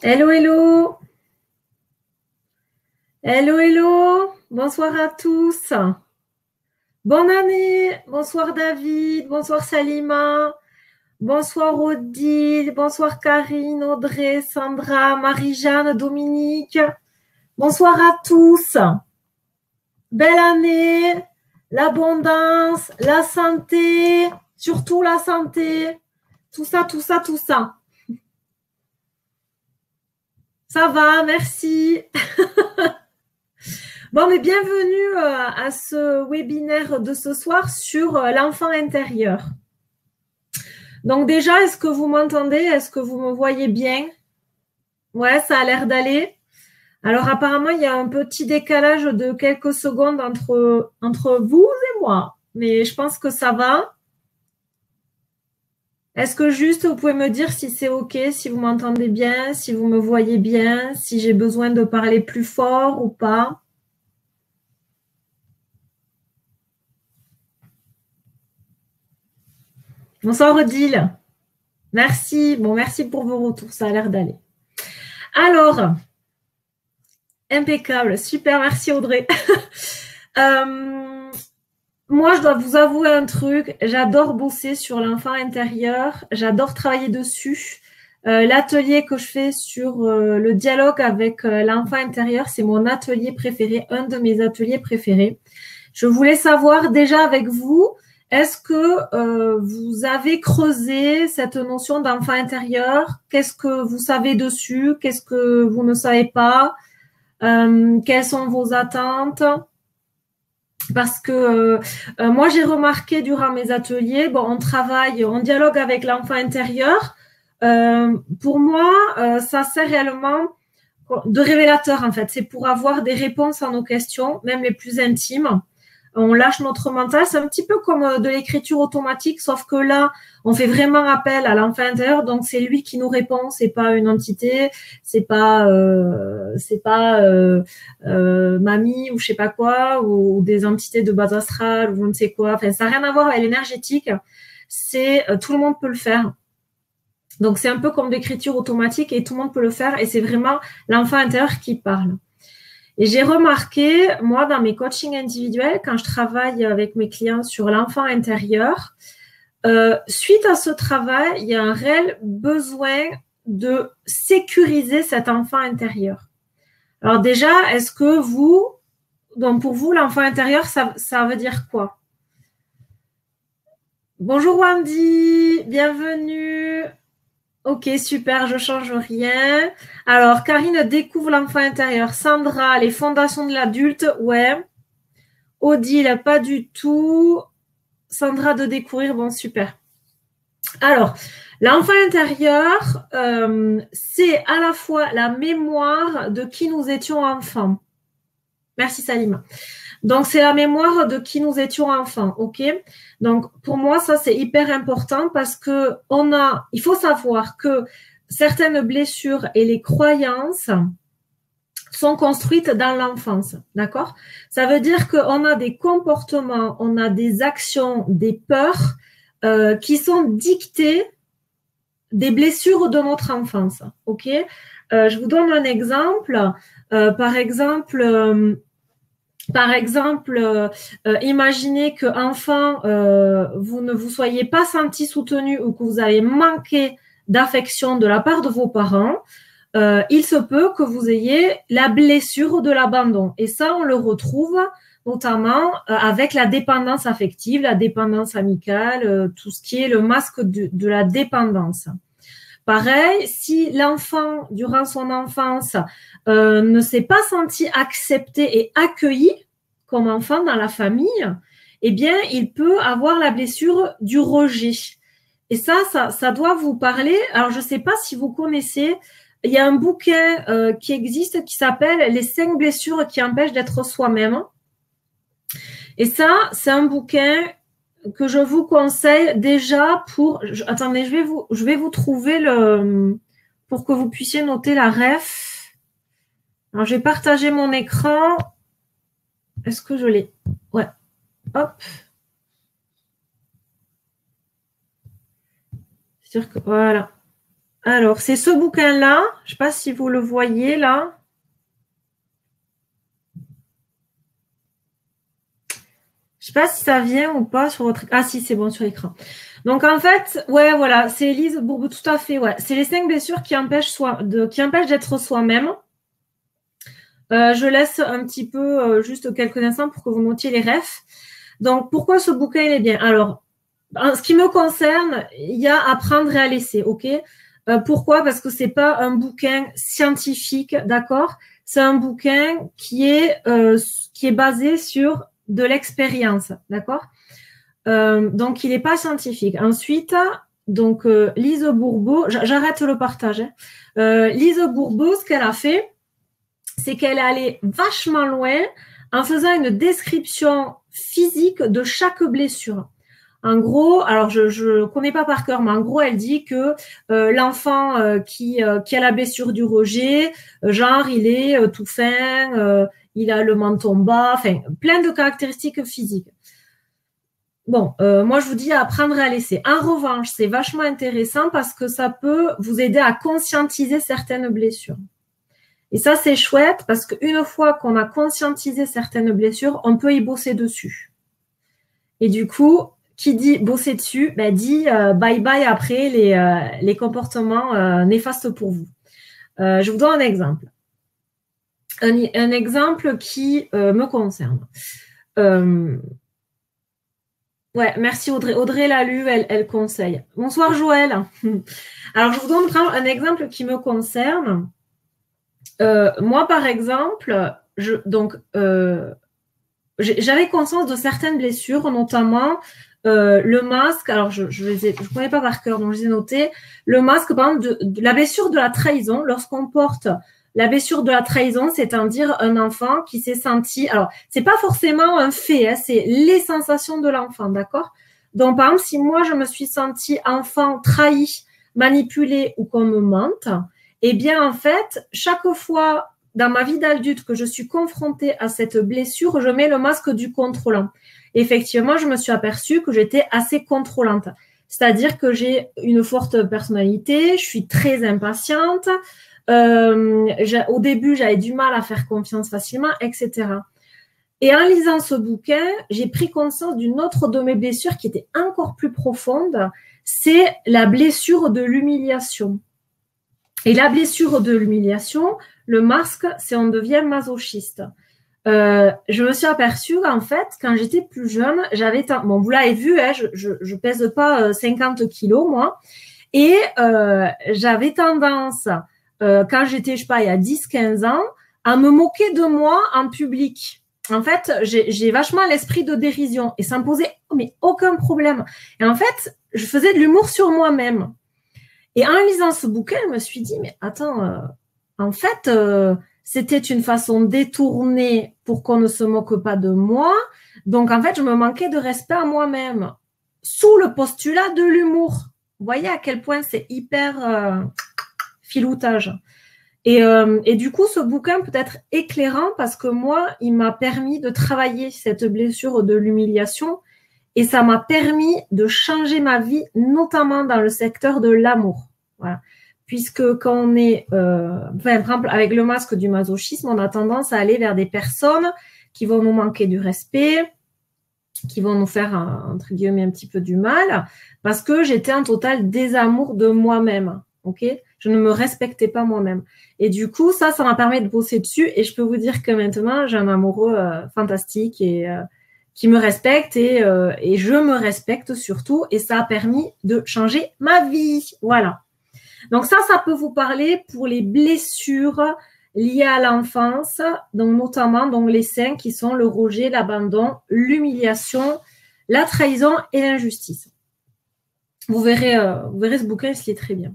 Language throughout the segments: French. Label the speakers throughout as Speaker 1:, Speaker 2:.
Speaker 1: Hello, hello. Hello, hello. Bonsoir à tous. Bonne année. Bonsoir David. Bonsoir Salima. Bonsoir Odile. Bonsoir Karine, Audrey, Sandra, Marie-Jeanne, Dominique. Bonsoir à tous. Belle année. L'abondance, la santé, surtout la santé. Tout ça, tout ça, tout ça. Ça va, merci. Bon, mais bienvenue à ce webinaire de ce soir sur l'enfant intérieur. Donc déjà, est-ce que vous m'entendez? Est-ce que vous me voyez bien? Ouais, ça a l'air d'aller. Alors apparemment, il y a un petit décalage de quelques secondes entre vous et moi, mais je pense que ça va. Est-ce que juste vous pouvez me dire si c'est OK, si vous m'entendez bien, si vous me voyez bien, si j'ai besoin de parler plus fort ou pas? Bonsoir Odile. Merci. Bon, merci pour vos retours, ça a l'air d'aller. Alors, impeccable, super, merci Audrey. Moi, je dois vous avouer un truc, j'adore bosser sur l'enfant intérieur, j'adore travailler dessus. L'atelier que je fais sur le dialogue avec l'enfant intérieur, c'est mon atelier préféré, un de mes ateliers préférés. Je voulais savoir déjà avec vous, est-ce que vous avez creusé cette notion d'enfant intérieur? Qu'est-ce que vous savez dessus? Qu'est-ce que vous ne savez pas? Quelles sont vos attentes? Parce que moi, j'ai remarqué durant mes ateliers, bon, on travaille, on dialogue avec l'enfant intérieur. Pour moi, ça sert réellement de révélateur, en fait. C'est pour avoir des réponses à nos questions, même les plus intimes. On lâche notre mental. C'est un petit peu comme de l'écriture automatique, sauf que là, on fait vraiment appel à l'enfant intérieur. Donc, c'est lui qui nous répond. C'est pas une entité. C'est pas mamie ou je sais pas quoi, ou des entités de base astrale ou je ne sais quoi. Enfin, ça n'a rien à voir avec l'énergétique. C'est tout le monde peut le faire. Donc, c'est un peu comme l'écriture automatique et tout le monde peut le faire. Et c'est vraiment l'enfant intérieur qui parle. Et j'ai remarqué, moi, dans mes coachings individuels, quand je travaille avec mes clients sur l'enfant intérieur, suite à ce travail, il y a un réel besoin de sécuriser cet enfant intérieur. Alors déjà, est-ce que vous, donc pour vous, l'enfant intérieur, ça veut dire quoi? Bonjour Wendy, bienvenue. Ok, super, je change rien. Alors, Karine découvre l'enfant intérieur. Sandra, les fondations de l'adulte, ouais. Odile, pas du tout. Sandra de découvrir, bon, super. Alors, l'enfant intérieur, c'est à la fois la mémoire de qui nous étions enfants. Merci Salima. Donc, c'est la mémoire de qui nous étions enfants, ok? Donc, pour moi, ça, c'est hyper important parce que il faut savoir que certaines blessures et les croyances sont construites dans l'enfance, d'accord? Ça veut dire qu'on a des comportements, on a des actions, des peurs qui sont dictées des blessures de notre enfance, ok? Je vous donne un exemple. Par exemple, imaginez que enfant, vous ne vous soyez pas senti soutenu ou que vous avez manqué d'affection de la part de vos parents. Il se peut que vous ayez la blessure de l'abandon. Et ça, on le retrouve notamment avec la dépendance affective, la dépendance amicale, tout ce qui est le masque de la dépendance. Pareil, si l'enfant, durant son enfance, ne s'est pas senti accepté et accueilli comme enfant dans la famille, eh bien, il peut avoir la blessure du rejet. Et ça doit vous parler. Alors, je ne sais pas si vous connaissez, il y a un bouquin qui existe qui s'appelle Les 5 blessures qui empêchent d'être soi-même. Et ça, c'est un bouquin que je vous conseille déjà pour. Attendez, je vais vous trouver pour que vous puissiez noter la ref. Alors, j'ai partagé mon écran. Est-ce que je l'ai? Ouais. Hop. C'est sûr que voilà. Alors, c'est ce bouquin-là. Je ne sais pas si vous le voyez là. Je ne sais pas si ça vient ou pas sur votre... Ah si, c'est bon sur l'écran. Donc en fait, ouais, voilà, c'est Élise Bourbeau, tout à fait, ouais. C'est les 5 blessures qui empêchent d'être soi-même. Je laisse un petit peu, juste quelques instants pour que vous notiez les refs. Donc, pourquoi ce bouquin, il est bien? Alors, en ce qui me concerne, il y a à prendre et à laisser, ok? Pourquoi? Parce que c'est pas un bouquin scientifique, d'accord? C'est un bouquin qui est basé sur de l'expérience, d'accord? Donc, il n'est pas scientifique. Ensuite, donc, Lise Bourbeau, j'arrête le partage. Hein. Lise Bourbeau, ce qu'elle a fait, c'est qu'elle est allée vachement loin en faisant une description physique de chaque blessure. En gros, alors je connais pas par cœur, mais en gros, elle dit que l'enfant qui a la blessure du rejet, genre il est tout fin, il a le menton bas, enfin plein de caractéristiques physiques. Bon, moi je vous dis à prendre et à laisser. En revanche, c'est vachement intéressant parce que ça peut vous aider à conscientiser certaines blessures. Et ça, c'est chouette parce qu'une fois qu'on a conscientisé certaines blessures, on peut y bosser dessus. Et du coup, qui dit bosser dessus, ben dit bye-bye après les comportements néfastes pour vous. Je vous donne un exemple. Un exemple qui me concerne. Ouais, merci Audrey. Audrey l'a lu, elle conseille. Bonsoir Joël. Alors, je vous donne un exemple qui me concerne. Moi, par exemple, j'avais conscience de certaines blessures, notamment le masque. Alors, je connais pas par cœur, donc je les ai notés. Le masque, par exemple, de la blessure de la trahison. Lorsqu'on porte la blessure de la trahison, c'est-à-dire un enfant qui s'est senti. Alors, c'est pas forcément un fait, hein, c'est les sensations de l'enfant, d'accord? Donc, par exemple, si moi je me suis sentie enfant trahi, manipulé ou qu'on me mente, eh bien, en fait, chaque fois dans ma vie d'adulte que je suis confrontée à cette blessure, je mets le masque du contrôlant. Effectivement, je me suis aperçue que j'étais assez contrôlante. C'est-à-dire que j'ai une forte personnalité, je suis très impatiente. Au début, j'avais du mal à faire confiance facilement, etc. Et en lisant ce bouquin, j'ai pris conscience d'une autre de mes blessures qui était encore plus profonde, c'est la blessure de l'humiliation. Et la blessure de l'humiliation, le masque, c'est on devient masochiste. Je me suis aperçue qu'en fait, quand j'étais plus jeune, bon, vous l'avez vu, hein, je pèse pas 50 kilos, moi, et j'avais tendance, quand j'étais, je sais pas, il y a 10-15 ans, à me moquer de moi en public. En fait, j'ai vachement l'esprit de dérision et ça me posait aucun problème. Et en fait, je faisais de l'humour sur moi-même. Et en lisant ce bouquin, je me suis dit, mais attends, en fait, c'était une façon détournée pour qu'on ne se moque pas de moi. Donc, en fait, je me manquais de respect à moi-même, sous le postulat de l'humour. Vous voyez à quel point c'est hyper filoutage. Et du coup, ce bouquin peut être éclairant parce que moi, il m'a permis de travailler cette blessure de l'humiliation et ça m'a permis de changer ma vie, notamment dans le secteur de l'amour. Voilà. Puisque quand on est, par exemple, avec le masque du masochisme, on a tendance à aller vers des personnes qui vont nous manquer du respect, qui vont nous faire, entre guillemets, un petit peu du mal, parce que j'étais en total désamour de moi-même. Ok, je ne me respectais pas moi-même. Et du coup, ça m'a permis de bosser dessus. Et je peux vous dire que maintenant, j'ai un amoureux fantastique et qui me respecte et je me respecte surtout. Et ça a permis de changer ma vie. Voilà. Donc ça peut vous parler pour les blessures liées à l'enfance, donc notamment donc les 5 qui sont le rejet, l'abandon, l'humiliation, la trahison et l'injustice. Vous verrez ce bouquin, il se lit très bien.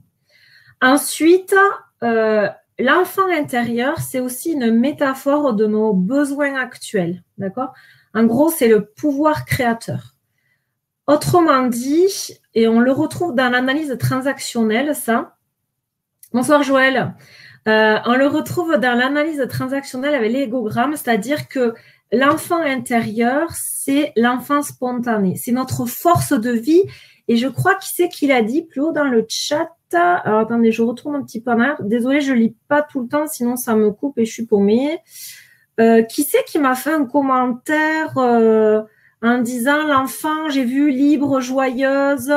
Speaker 1: Ensuite, l'enfant intérieur, c'est aussi une métaphore de nos besoins actuels, d'accord? En gros, c'est le pouvoir créateur. Autrement dit, et on le retrouve dans l'analyse transactionnelle, ça. Bonsoir Joël. On le retrouve dans l'analyse transactionnelle avec l'égogramme, c'est-à-dire que l'enfant intérieur, c'est l'enfant spontané. C'est notre force de vie Et je crois qui c'est qui l'a dit plus haut dans le chat. Alors, attendez, je retourne un petit peu en arrière. Désolée, je lis pas tout le temps, sinon ça me coupe et je suis paumée. Qui c'est qui m'a fait un commentaire en disant l'enfant, j'ai vu libre, joyeuse.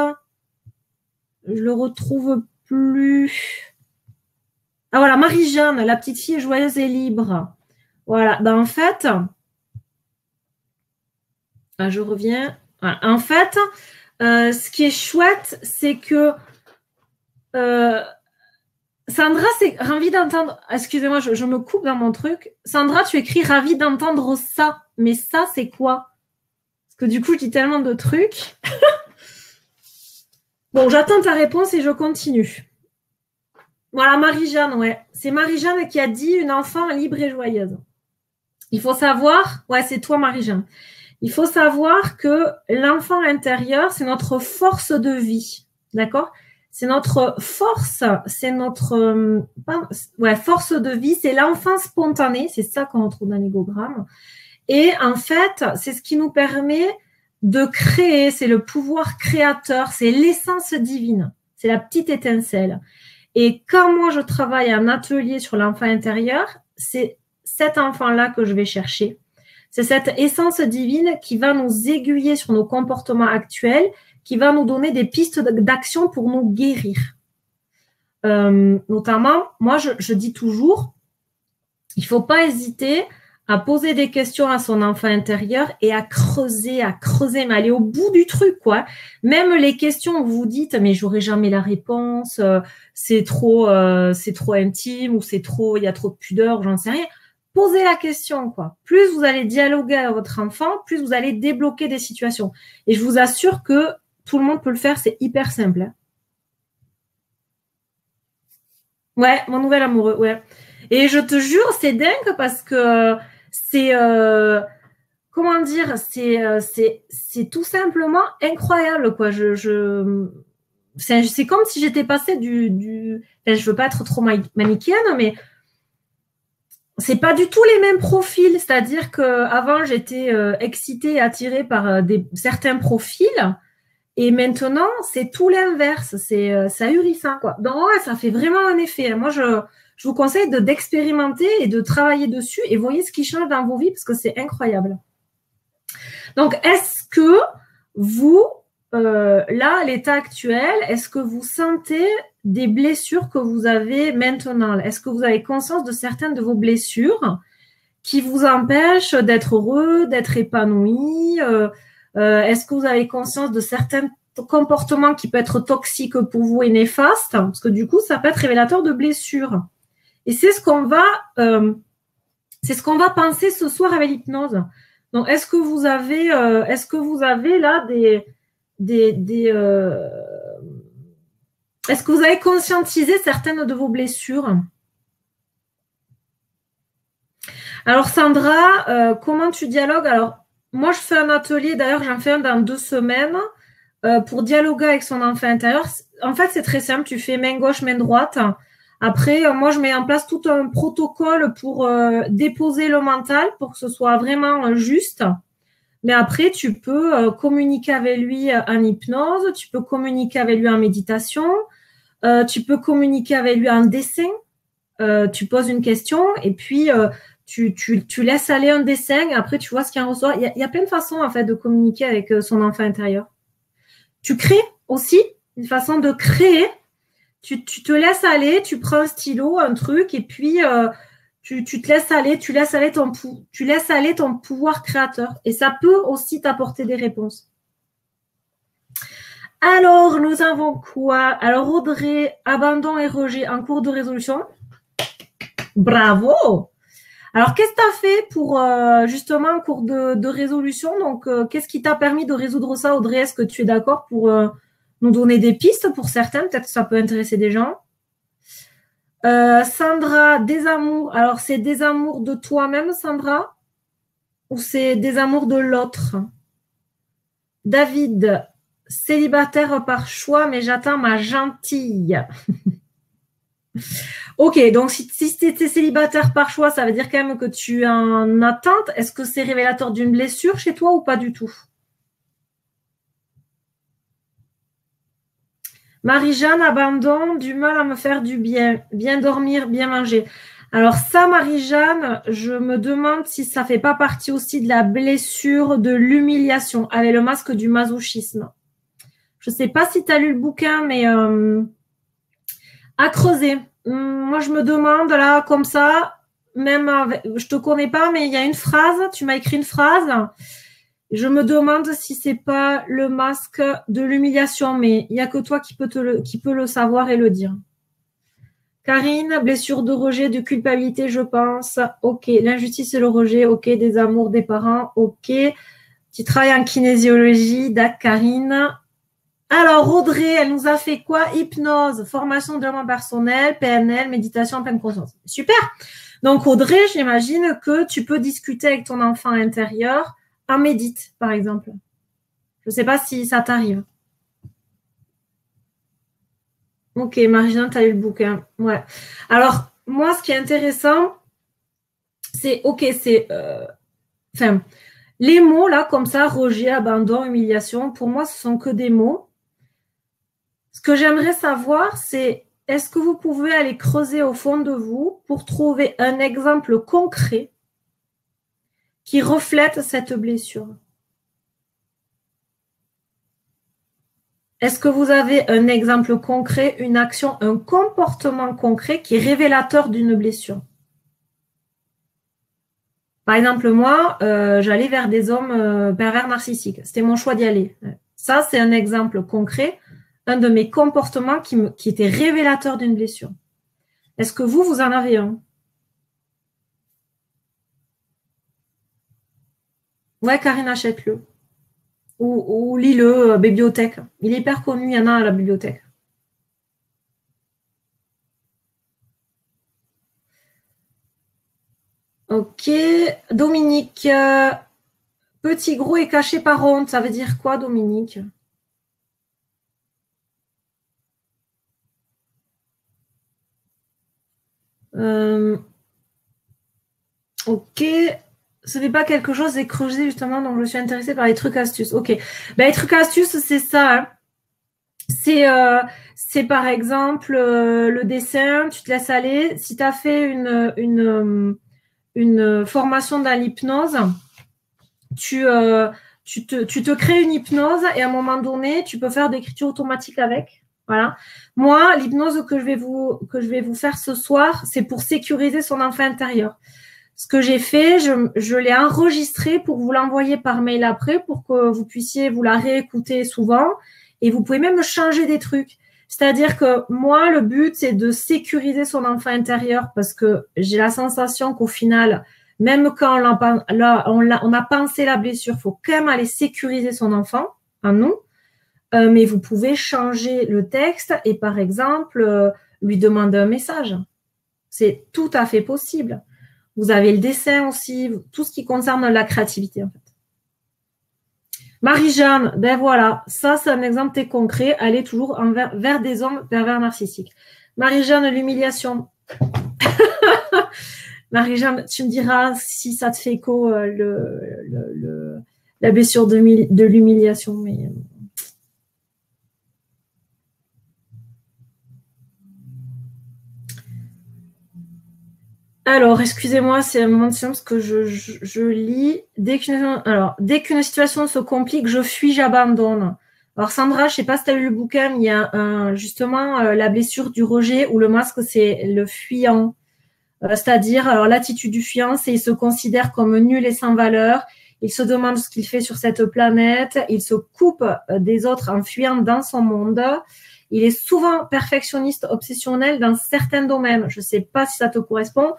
Speaker 1: Je le retrouve plus. Ah voilà, Marie-Jeanne, la petite fille joyeuse et libre. Voilà, ben en fait, je reviens. Voilà. En fait, ce qui est chouette, c'est que Sandra, c'est ravi d'entendre. Excusez-moi, je me coupe dans mon truc. Sandra, tu écris ravi d'entendre ça. Mais ça, c'est quoi? Parce que du coup, je dis tellement de trucs. Bon, j'attends ta réponse et je continue. Voilà, Marie-Jeanne, ouais. C'est Marie-Jeanne qui a dit une enfant libre et joyeuse. Il faut savoir, ouais, c'est toi, Marie-Jeanne. Il faut savoir que l'enfant intérieur, c'est notre force de vie. D'accord? C'est notre force, c'est notre force de vie, c'est l'enfant spontané, c'est ça qu'on retrouve dans l'égogramme. Et en fait, c'est ce qui nous permet de créer, c'est le pouvoir créateur, c'est l'essence divine, c'est la petite étincelle. Et quand moi je travaille en atelier sur l'enfant intérieur, c'est cet enfant-là que je vais chercher. C'est cette essence divine qui va nous aiguiller sur nos comportements actuels, qui va nous donner des pistes d'action pour nous guérir. Notamment, moi, je dis toujours, il ne faut pas hésiter à poser des questions à son enfant intérieur et à creuser, mais aller au bout du truc, quoi. Même les questions où vous dites, mais j'aurai jamais la réponse, c'est trop intime ou il y a trop de pudeur, j'en sais rien. Posez la question, quoi. Plus vous allez dialoguer avec votre enfant, plus vous allez débloquer des situations. Et je vous assure que tout le monde peut le faire, c'est hyper simple. Hein. Ouais, mon nouvel amoureux, ouais. Et je te jure, c'est dingue parce que c'est comment dire, c'est tout simplement incroyable, quoi. C'est comme si j'étais passée enfin, je veux pas être trop manichéenne, mais c'est pas du tout les mêmes profils. C'est-à-dire que avant j'étais excitée et attirée par certains profils. Et maintenant, c'est tout l'inverse. C'est ahurissant, quoi. Donc, ouais, ça fait vraiment un effet. Moi, je vous conseille d'expérimenter et de travailler dessus et voyez ce qui change dans vos vies parce que c'est incroyable. Donc, est-ce que vous, là, à l'état actuel, est-ce que vous sentez des blessures que vous avez maintenant? Est-ce que vous avez conscience de certaines de vos blessures qui vous empêchent d'être heureux, d'être épanoui? Est-ce que vous avez conscience de certains comportements qui peuvent être toxiques pour vous et néfastes? Parce que du coup, ça peut être révélateur de blessures. Et c'est ce qu'on va penser ce soir avec l'hypnose. Donc, est-ce que vous avez là est-ce que vous avez conscientisé certaines de vos blessures? Alors, Sandra, comment tu dialogues? Alors, moi, je fais un atelier, d'ailleurs, j'en fais un dans 2 semaines pour dialoguer avec son enfant intérieur. En fait, c'est très simple. Tu fais main gauche, main droite. Après, moi, je mets en place tout un protocole pour déposer le mental pour que ce soit vraiment juste. Mais après, tu peux communiquer avec lui en hypnose, tu peux communiquer avec lui en méditation, tu peux communiquer avec lui en dessin. Tu poses une question et puis tu laisses aller un dessin. Après, tu vois ce qu'il en ressort. Il y a plein de façons en fait de communiquer avec son enfant intérieur. Tu crées aussi une façon de créer. Tu te laisses aller, tu prends un stylo, un truc et puis tu te laisses aller, tu laisses aller ton pouvoir créateur. Et ça peut aussi t'apporter des réponses. Alors, nous avons quoi? Alors, Audrey, abandon et rejet en cours de résolution. Bravo! Alors, qu'est-ce que tu as fait pour justement en cours de résolution? Donc, qu'est-ce qui t'a permis de résoudre ça, Audrey? Est-ce que tu es d'accord pour nous donner des pistes pour certains? Peut-être que ça peut intéresser des gens. Sandra, désamour. Alors, c'est désamour de toi-même, Sandra? Ou c'est désamour de l'autre? David, célibataire par choix, mais j'attends ma gentille. Ok, donc si tu étais célibataire par choix, ça veut dire quand même que tu es en attente. Est-ce que c'est révélateur d'une blessure chez toi ou pas du tout? Marie-Jeanne, abandon, du mal à me faire du bien. Bien dormir, bien manger. Alors ça, Marie-Jeanne, je me demande si ça fait pas partie aussi de la blessure de l'humiliation avec le masque du masochisme. Je sais pas si tu as lu le bouquin, mais à creuser. Moi, je me demande là, comme ça, même je te connais pas, mais il y a une phrase, tu m'as écrit une phrase. Je me demande si c'est pas le masque de l'humiliation, mais il n'y a que toi qui peut le savoir et le dire. Karine, blessure de rejet, de culpabilité, je pense. Ok, l'injustice et le rejet. Ok, des amours des parents. Ok, tu travailles en kinésiologie. D'accord, Karine. Alors, Audrey, elle nous a fait quoi? Hypnose, formation de développement personnel, PNL, méditation en pleine conscience. Super. Donc, Audrey, j'imagine que tu peux discuter avec ton enfant intérieur en médite, par exemple. Je ne sais pas si ça t'arrive. Ok, Marie-Jeanne, tu as eu le bouquin. Ouais. Alors, moi, ce qui est intéressant, c'est, ok, c'est, enfin, les mots, là, comme ça, rejet, abandon, humiliation, pour moi, ce sont que des mots. Ce que j'aimerais savoir, c'est, est-ce que vous pouvez aller creuser au fond de vous pour trouver un exemple concret qui reflète cette blessure? Est-ce que vous avez un exemple concret, une action, un comportement concret qui est révélateur d'une blessure? Par exemple, moi, j'allais vers des hommes pervers narcissiques. C'était mon choix d'y aller. Ça, c'est un exemple concret, un de mes comportements qui était révélateur d'une blessure. Est-ce que vous en avez un? Ouais, Karine, achète-le. Ou lis-le, bibliothèque. Il est hyper connu, il y en a à la bibliothèque. Ok. Dominique, petit, gros et caché par honte, ça veut dire quoi, Dominique? Ok. Ce n'est pas quelque chose, c'est creusé justement, donc je suis intéressée par les trucs astuces. Ok. Ben, les trucs astuces, c'est ça. Hein. C'est par exemple le dessin, tu te laisses aller. Si tu as fait une formation dans l'hypnose, tu te crées une hypnose et à un moment donné, tu peux faire d'écriture automatique avec. Voilà. Moi, l'hypnose que je vais vous faire ce soir, c'est pour sécuriser son enfant intérieur. Ce que j'ai fait, je l'ai enregistré pour vous l'envoyer par mail après pour que vous puissiez vous la réécouter souvent et vous pouvez même changer des trucs. C'est-à-dire que moi, le but, c'est de sécuriser son enfant intérieur parce que j'ai la sensation qu'au final, même quand on a pensé la blessure, il faut quand même aller sécuriser son enfant, en nous. Mais vous pouvez changer le texte et par exemple, lui demander un message. C'est tout à fait possible. Vous avez le dessin aussi, tout ce qui concerne la créativité en fait. Marie-Jeanne, ben voilà, ça c'est un exemple très concret, elle est toujours vers des hommes pervers narcissiques. Marie-Jeanne, l'humiliation. Marie-Jeanne, tu me diras si ça te fait écho la blessure de l'humiliation. Mais alors, excusez-moi, c'est un moment de silence que je lis. Dès qu'une situation se complique, je fuis, j'abandonne. Alors, Sandra, je ne sais pas si tu as lu le bouquin, mais il y a justement la blessure du rejet où le masque, c'est le fuyant. C'est-à-dire, alors l'attitude du fuyant, c'est il se considère comme nul et sans valeur. Il se demande ce qu'il fait sur cette planète. Il se coupe des autres en fuyant dans son monde. Il est souvent perfectionniste, obsessionnel dans certains domaines. Je ne sais pas si ça te correspond.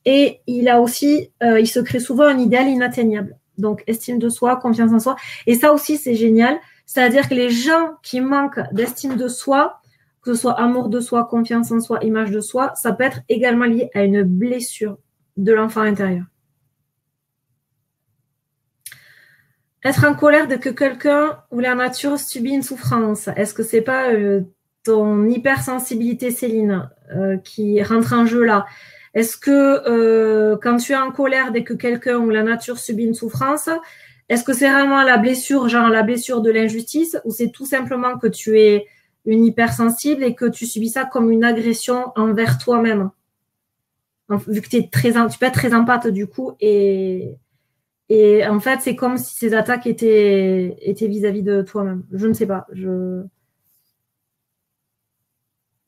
Speaker 1: Et il a aussi, il se crée souvent un idéal inatteignable. Donc, estime de soi, confiance en soi. Et ça aussi, c'est génial. C'est-à-dire que les gens qui manquent d'estime de soi, que ce soit amour de soi, confiance en soi, image de soi, ça peut être également lié à une blessure de l'enfant intérieur. Être en colère dès que quelqu'un ou la nature subit une souffrance. Est-ce que c'est pas ton hypersensibilité, Céline, qui rentre en jeu là? Est-ce que quand tu es en colère dès que quelqu'un ou la nature subit une souffrance, est-ce que c'est vraiment la blessure, genre la blessure de l'injustice, ou c'est tout simplement que tu es une hypersensible et que tu subis ça comme une agression envers toi-même. Vu que tu peux être très empathe du coup. Et en fait, c'est comme si ces attaques étaient vis-à-vis de toi-même. Je ne sais pas.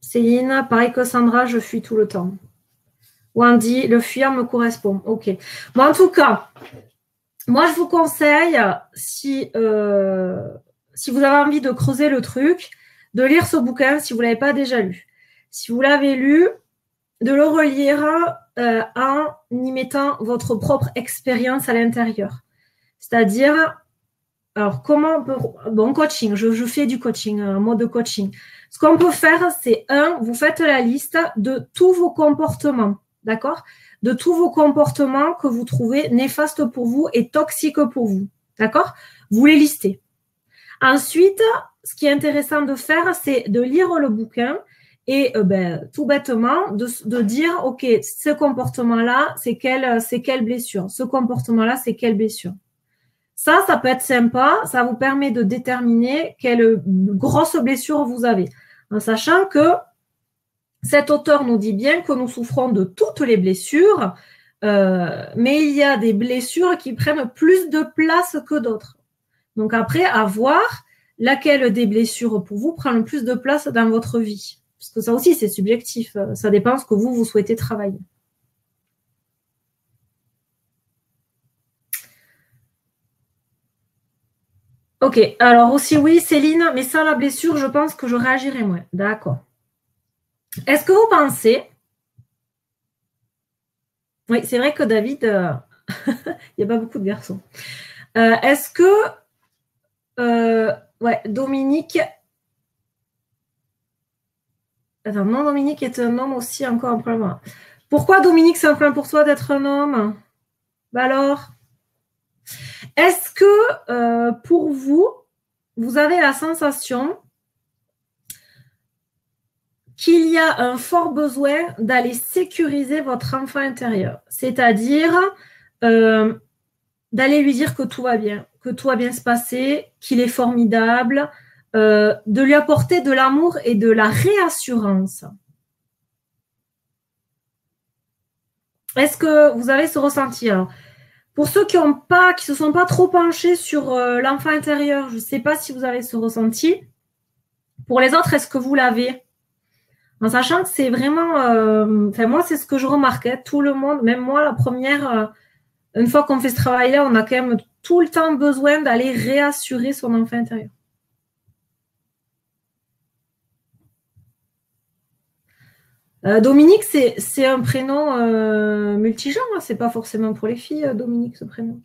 Speaker 1: Céline, pareil que Sandra, je fuis tout le temps. Wendy, le fuir me correspond. Ok. Bon, en tout cas, moi, je vous conseille, si vous avez envie de creuser le truc, de lire ce bouquin si vous ne l'avez pas déjà lu. Si vous l'avez lu, de le relire en y mettant votre propre expérience à l'intérieur. C'est-à-dire, alors comment bon, coaching, je fais du coaching, un mode de coaching. Ce qu'on peut faire, c'est vous faites la liste de tous vos comportements, d'accord? De tous vos comportements que vous trouvez néfastes pour vous et toxiques pour vous, d'accord? Vous les listez. Ensuite, ce qui est intéressant de faire, c'est de lire le bouquin et tout bêtement de dire, ok, ce comportement-là, c'est quelle blessure? Ce comportement-là, c'est quelle blessure? Ça peut être sympa. Ça vous permet de déterminer quelle grosse blessure vous avez, en sachant que cet auteur nous dit bien que nous souffrons de toutes les blessures, mais il y a des blessures qui prennent plus de place que d'autres. Donc après, à voir laquelle des blessures pour vous prend le plus de place dans votre vie. Parce que ça aussi, c'est subjectif. Ça dépend de ce que vous souhaitez travailler. Ok, alors aussi oui, Céline, mais sans la blessure, je pense que je réagirai moins. D'accord. Est-ce que vous pensez... Oui, c'est vrai que David, il n'y a pas beaucoup de garçons. Est-ce que... ouais, Dominique... Attends, non, Dominique est un homme aussi, encore un problème. Pourquoi, Dominique, c'est un problème pour toi d'être un homme? Bah alors, est-ce que pour vous, vous avez la sensation qu'il y a un fort besoin d'aller sécuriser votre enfant intérieur, c'est-à-dire d'aller lui dire que tout va bien se passer, qu'il est formidable, de lui apporter de l'amour et de la réassurance. Est-ce que vous avez ce ressenti? Alors, pour ceux qui se sont pas trop penchés sur l'enfant intérieur, je ne sais pas si vous avez ce ressenti. Pour les autres, est-ce que vous l'avez? En sachant que c'est vraiment... moi, c'est ce que je remarquais. Tout le monde, même moi, la première... une fois qu'on fait ce travail-là, on a quand même tout le temps besoin d'aller réassurer son enfant intérieur. Dominique, c'est un prénom multigenre, hein, c'est pas forcément pour les filles, Dominique, ce prénom.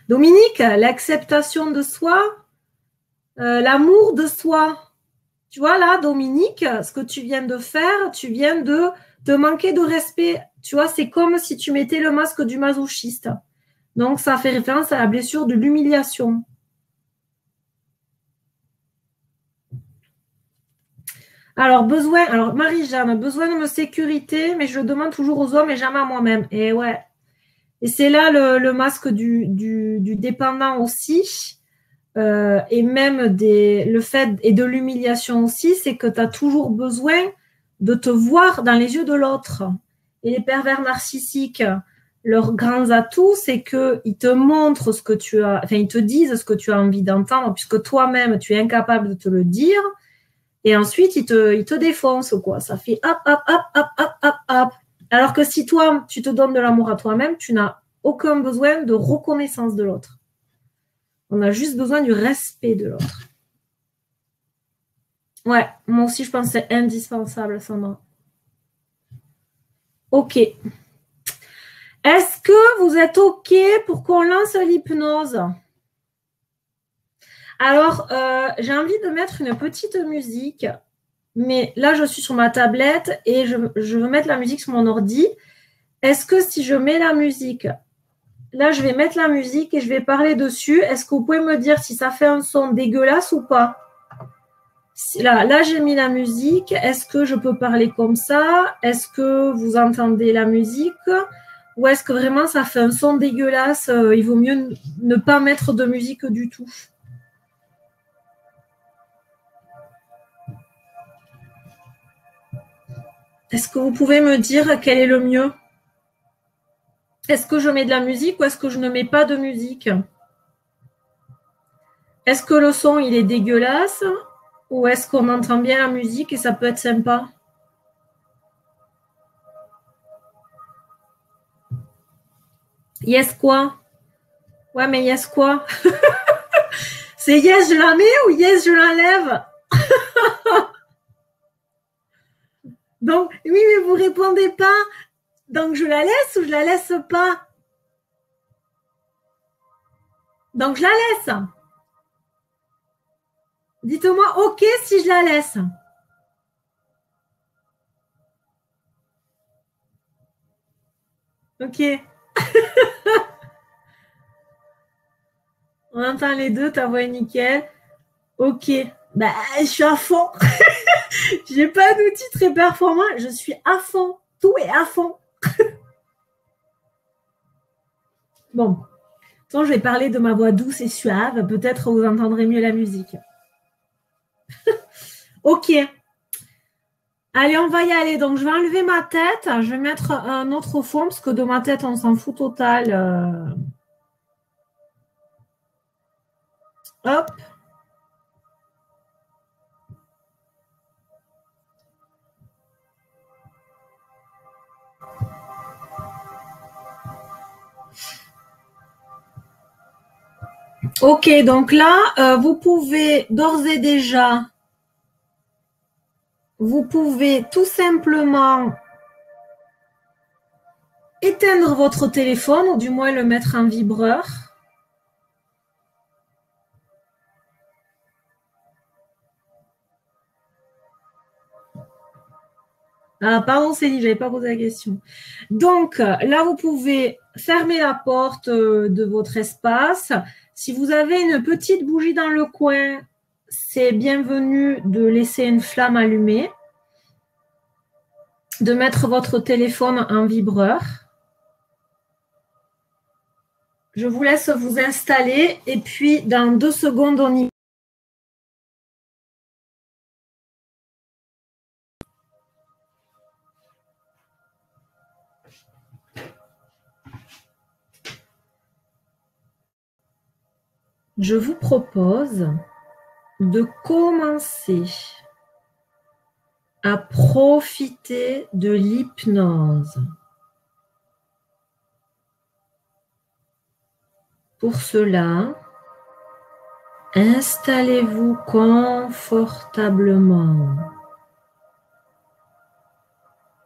Speaker 1: Dominique, l'acceptation de soi, l'amour de soi. Tu vois là, Dominique, ce que tu viens de faire, tu viens de te manquer de respect. Tu vois, c'est comme si tu mettais le masque du masochiste. Donc, ça fait référence à la blessure de l'humiliation. Alors, Marie-Jeanne, besoin de me sécurité, mais je le demande toujours aux hommes et jamais à moi-même. Et ouais. Et c'est là le masque du dépendant aussi. Et même le fait et de l'humiliation aussi, c'est que tu as toujours besoin de te voir dans les yeux de l'autre. Et les pervers narcissiques, leurs grands atouts, c'est qu'ils te montrent ce que tu as, enfin, ils te disent ce que tu as envie d'entendre, puisque toi-même, tu es incapable de te le dire. Et ensuite, ils te défoncent, quoi. Ça fait hop, hop, hop, hop, hop, hop, hop. Alors que si toi, tu te donnes de l'amour à toi-même, tu n'as aucun besoin de reconnaissance de l'autre. On a juste besoin du respect de l'autre. Ouais, moi aussi, je pense que c'est indispensable, Sandra. Ok. Est-ce que vous êtes OK pour qu'on lance l'hypnose? Alors, j'ai envie de mettre une petite musique, mais là, je suis sur ma tablette et je veux mettre la musique sur mon ordi. Est-ce que si je mets la musique, là, je vais mettre la musique et je vais parler dessus. Est-ce que vous pouvez me dire si ça fait un son dégueulasse ou pas? Là, j'ai mis la musique. Est-ce que je peux parler comme ça? Est-ce que vous entendez la musique? Ou est-ce que vraiment ça fait un son dégueulasse? Il vaut mieux ne pas mettre de musique du tout. Est-ce que vous pouvez me dire quel est le mieux? Est-ce que je mets de la musique ou est-ce que je ne mets pas de musique? Est-ce que le son, il est dégueulasse ou est-ce qu'on entend bien la musique et ça peut être sympa? Yes quoi? Ouais, mais yes quoi? C'est yes, je la mets ou yes, je l'enlève? Donc, oui, mais vous répondez pas. Donc, je la laisse ou je la laisse pas? Donc, je la laisse. Dites-moi OK si je la laisse. OK. On entend les deux, ta voix est nickel. OK. Bah, je suis à fond. J'ai pas d'outil très performant. Je suis à fond. Tout est à fond. Bon. Quand je vais parler de ma voix douce et suave, peut-être vous entendrez mieux la musique. OK. Allez, on va y aller. Donc, je vais enlever ma tête. Je vais mettre un autre fond parce que de ma tête, on s'en fout total. Hop. OK, donc là, vous pouvez d'ores et déjà, vous pouvez tout simplement éteindre votre téléphone ou du moins le mettre en vibreur. Ah, pardon Céline, je n'avais pas posé la question. Donc là, vous pouvez fermer la porte de votre espace. Si vous avez une petite bougie dans le coin, c'est bienvenu de laisser une flamme allumée, de mettre votre téléphone en vibreur. Je vous laisse vous installer et puis dans 2 secondes, on y. Je vous propose de commencer à profiter de l'hypnose. Pour cela, installez-vous confortablement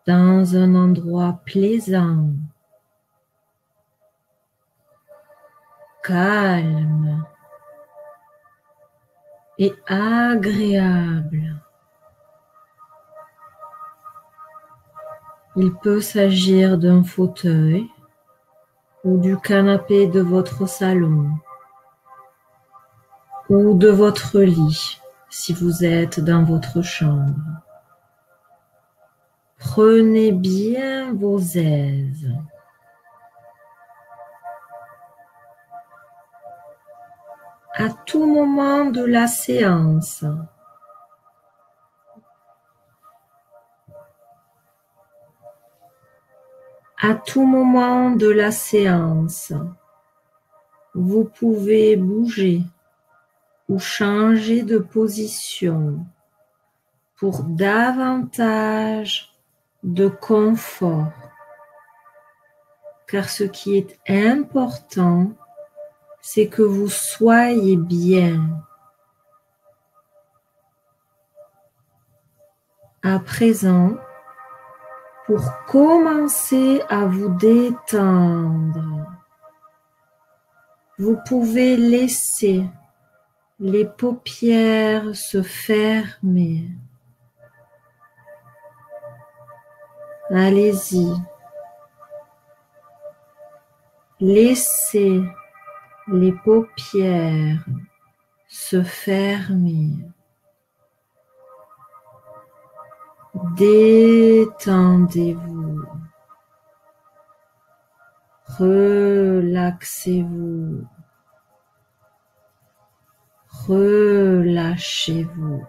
Speaker 1: dans un endroit plaisant, calme et agréable. Il peut s'agir d'un fauteuil ou du canapé de votre salon ou de votre lit si vous êtes dans votre chambre. Prenez bien vos aises. À tout moment de la séance, à tout moment de la séance, vous pouvez bouger ou changer de position pour davantage de confort. Car ce qui est important, c'est que vous soyez bien. À présent, pour commencer à vous détendre, vous pouvez laisser les paupières se fermer. Allez-y. Laissez les paupières se fermer. Détendez-vous. Relaxez-vous. Relâchez-vous.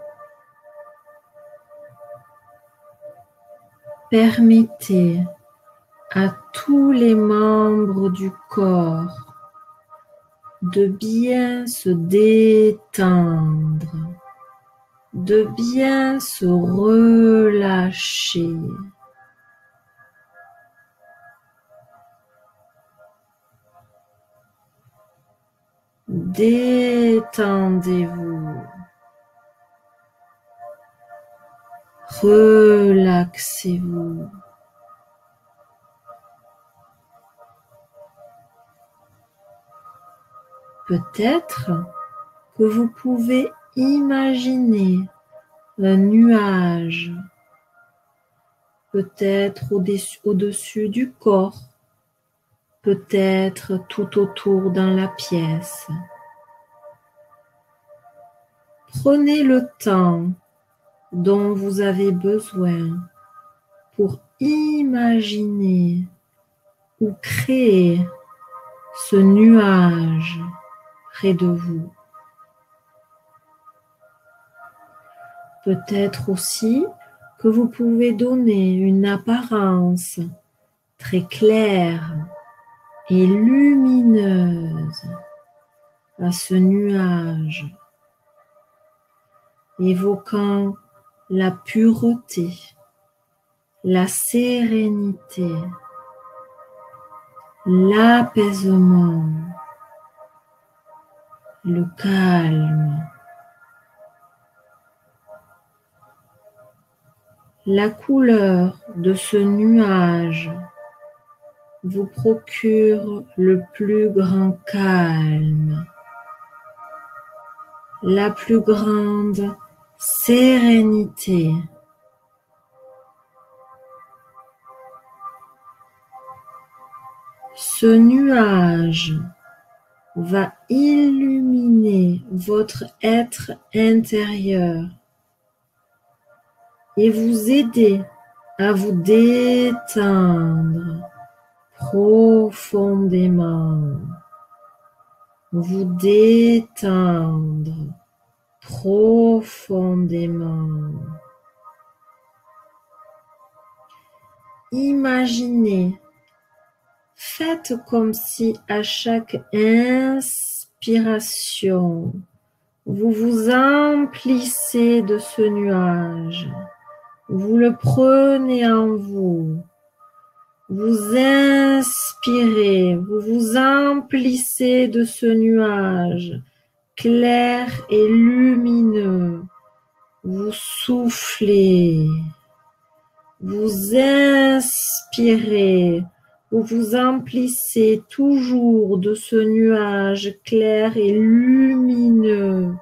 Speaker 1: Permettez à tous les membres du corps de bien se détendre, de bien se relâcher. Détendez-vous. Relaxez-vous. Peut-être que vous pouvez imaginer un nuage, peut-être au-dessus du corps, peut-être tout autour dans la pièce. Prenez le temps dont vous avez besoin pour imaginer ou créer ce nuage près de vous. Peut-être aussi que vous pouvez donner une apparence très claire et lumineuse à ce nuage, évoquant la pureté, la sérénité, l'apaisement, le calme. La couleur de ce nuage vous procure le plus grand calme, la plus grande sérénité. Ce nuage va illuminer votre être intérieur et vous aider à vous détendre profondément. Vous détendre profondément. Imaginez, faites comme si à chaque inspiration, vous vous emplissez de ce nuage. Vous le prenez en vous. Vous inspirez, vous vous emplissez de ce nuage clair et lumineux. Vous soufflez. Vous inspirez, vous vous emplissez toujours de ce nuage clair et lumineux.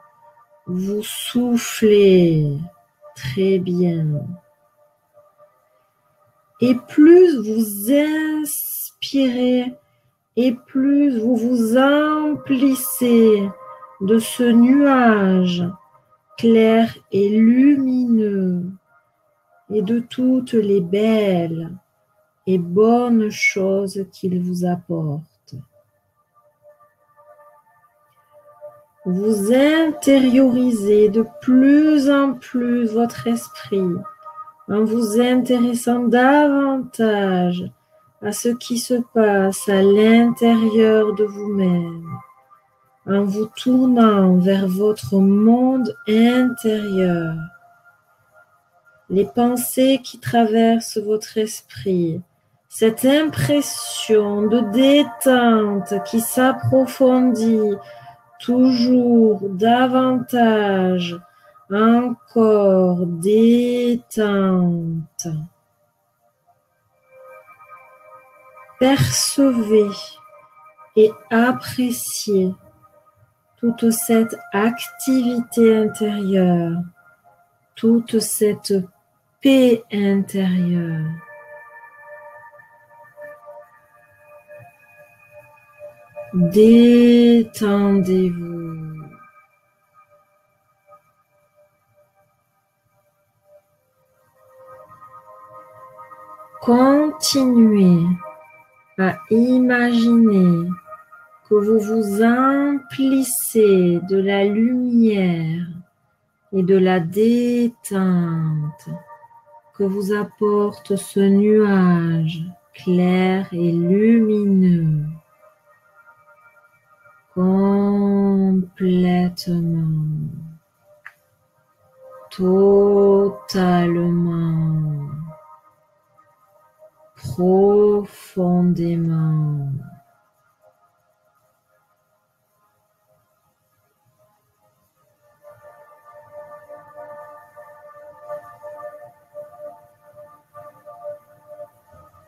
Speaker 1: Vous soufflez. Très bien. Et plus vous inspirez, et plus vous vous emplissez de ce nuage clair et lumineux et de toutes les belles et bonnes choses qu'il vous apporte. Vous intériorisez de plus en plus votre esprit en vous intéressant davantage à ce qui se passe à l'intérieur de vous-même, en vous tournant vers votre monde intérieur. Les pensées qui traversent votre esprit, cette impression de détente qui s'approfondit toujours davantage, encore détente. Percevez et appréciez toute cette activité intérieure, toute cette paix intérieure. Détendez-vous. Continuez à imaginer que vous vous emplissez de la lumière et de la détente que vous apporte ce nuage clair et lumineux, complètement, totalement, profondément.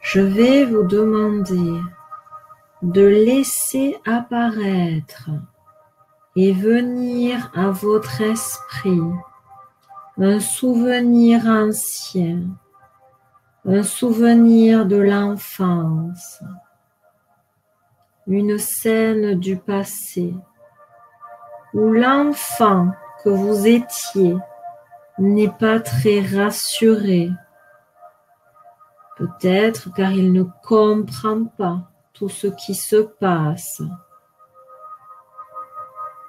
Speaker 1: Je vais vous demander de laisser apparaître et venir à votre esprit un souvenir ancien, un souvenir de l'enfance, une scène du passé où l'enfant que vous étiez n'est pas très rassuré, peut-être car il ne comprend pas tout ce qui se passe.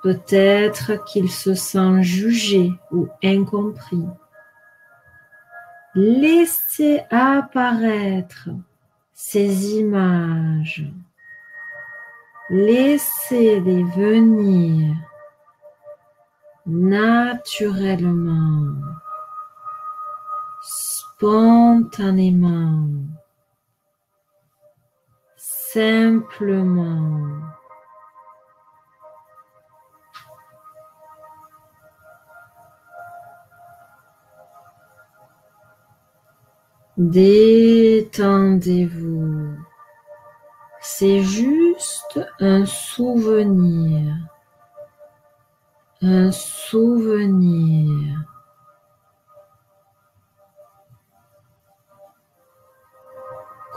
Speaker 1: Peut-être qu'il se sent jugé ou incompris. Laissez apparaître ces images. Laissez-les venir naturellement, spontanément, simplement. Détendez-vous. C'est juste un souvenir. Un souvenir.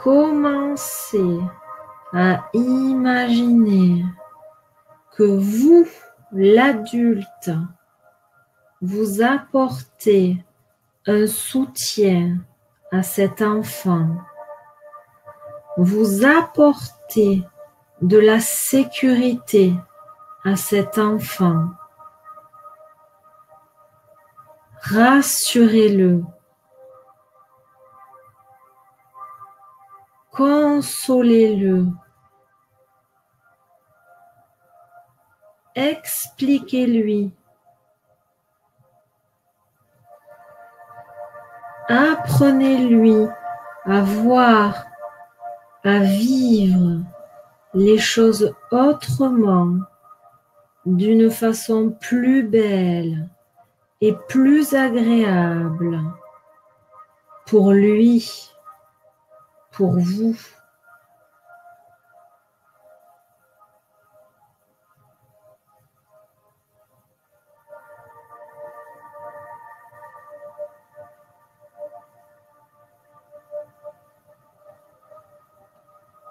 Speaker 1: Commencez à imaginer que vous, l'adulte, vous apportez un soutien à cet enfant. Vous apportez de la sécurité à cet enfant. Rassurez-le. Consolez-le. Expliquez-lui. Apprenez-lui à voir, à vivre les choses autrement, d'une façon plus belle et plus agréable pour lui, pour vous.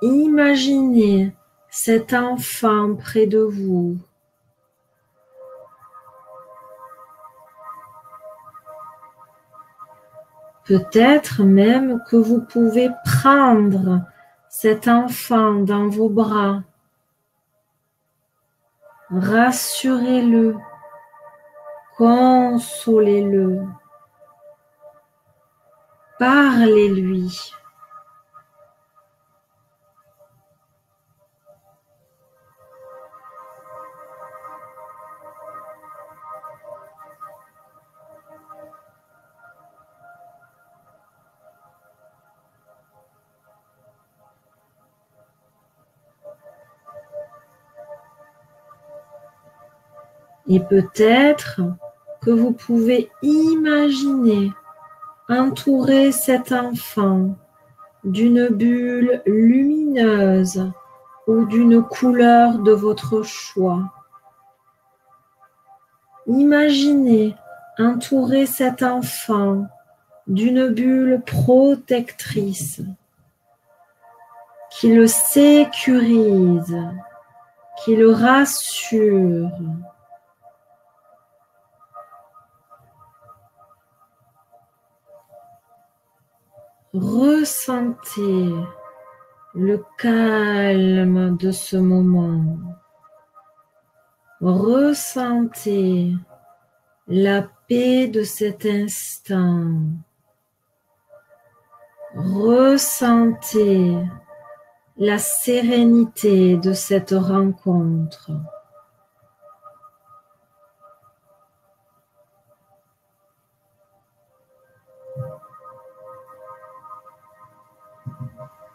Speaker 1: Imaginez cet enfant près de vous. Peut-être même que vous pouvez prendre cet enfant dans vos bras. Rassurez-le, consolez-le, parlez-lui. Et peut-être que vous pouvez imaginer entourer cet enfant d'une bulle lumineuse ou d'une couleur de votre choix. Imaginez entourer cet enfant d'une bulle protectrice qui le sécurise, qui le rassure. Ressentez le calme de ce moment. Ressentez la paix de cet instant. Ressentez la sérénité de cette rencontre.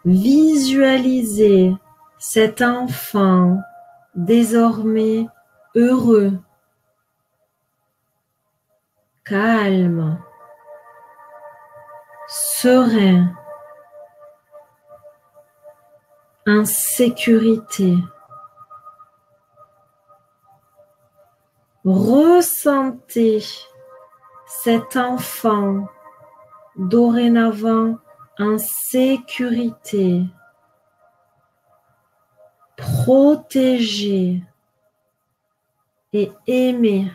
Speaker 1: Visualisez cet enfant désormais heureux, calme, serein, en sécurité. Ressentez cet enfant dorénavant en sécurité, protégé et aimé.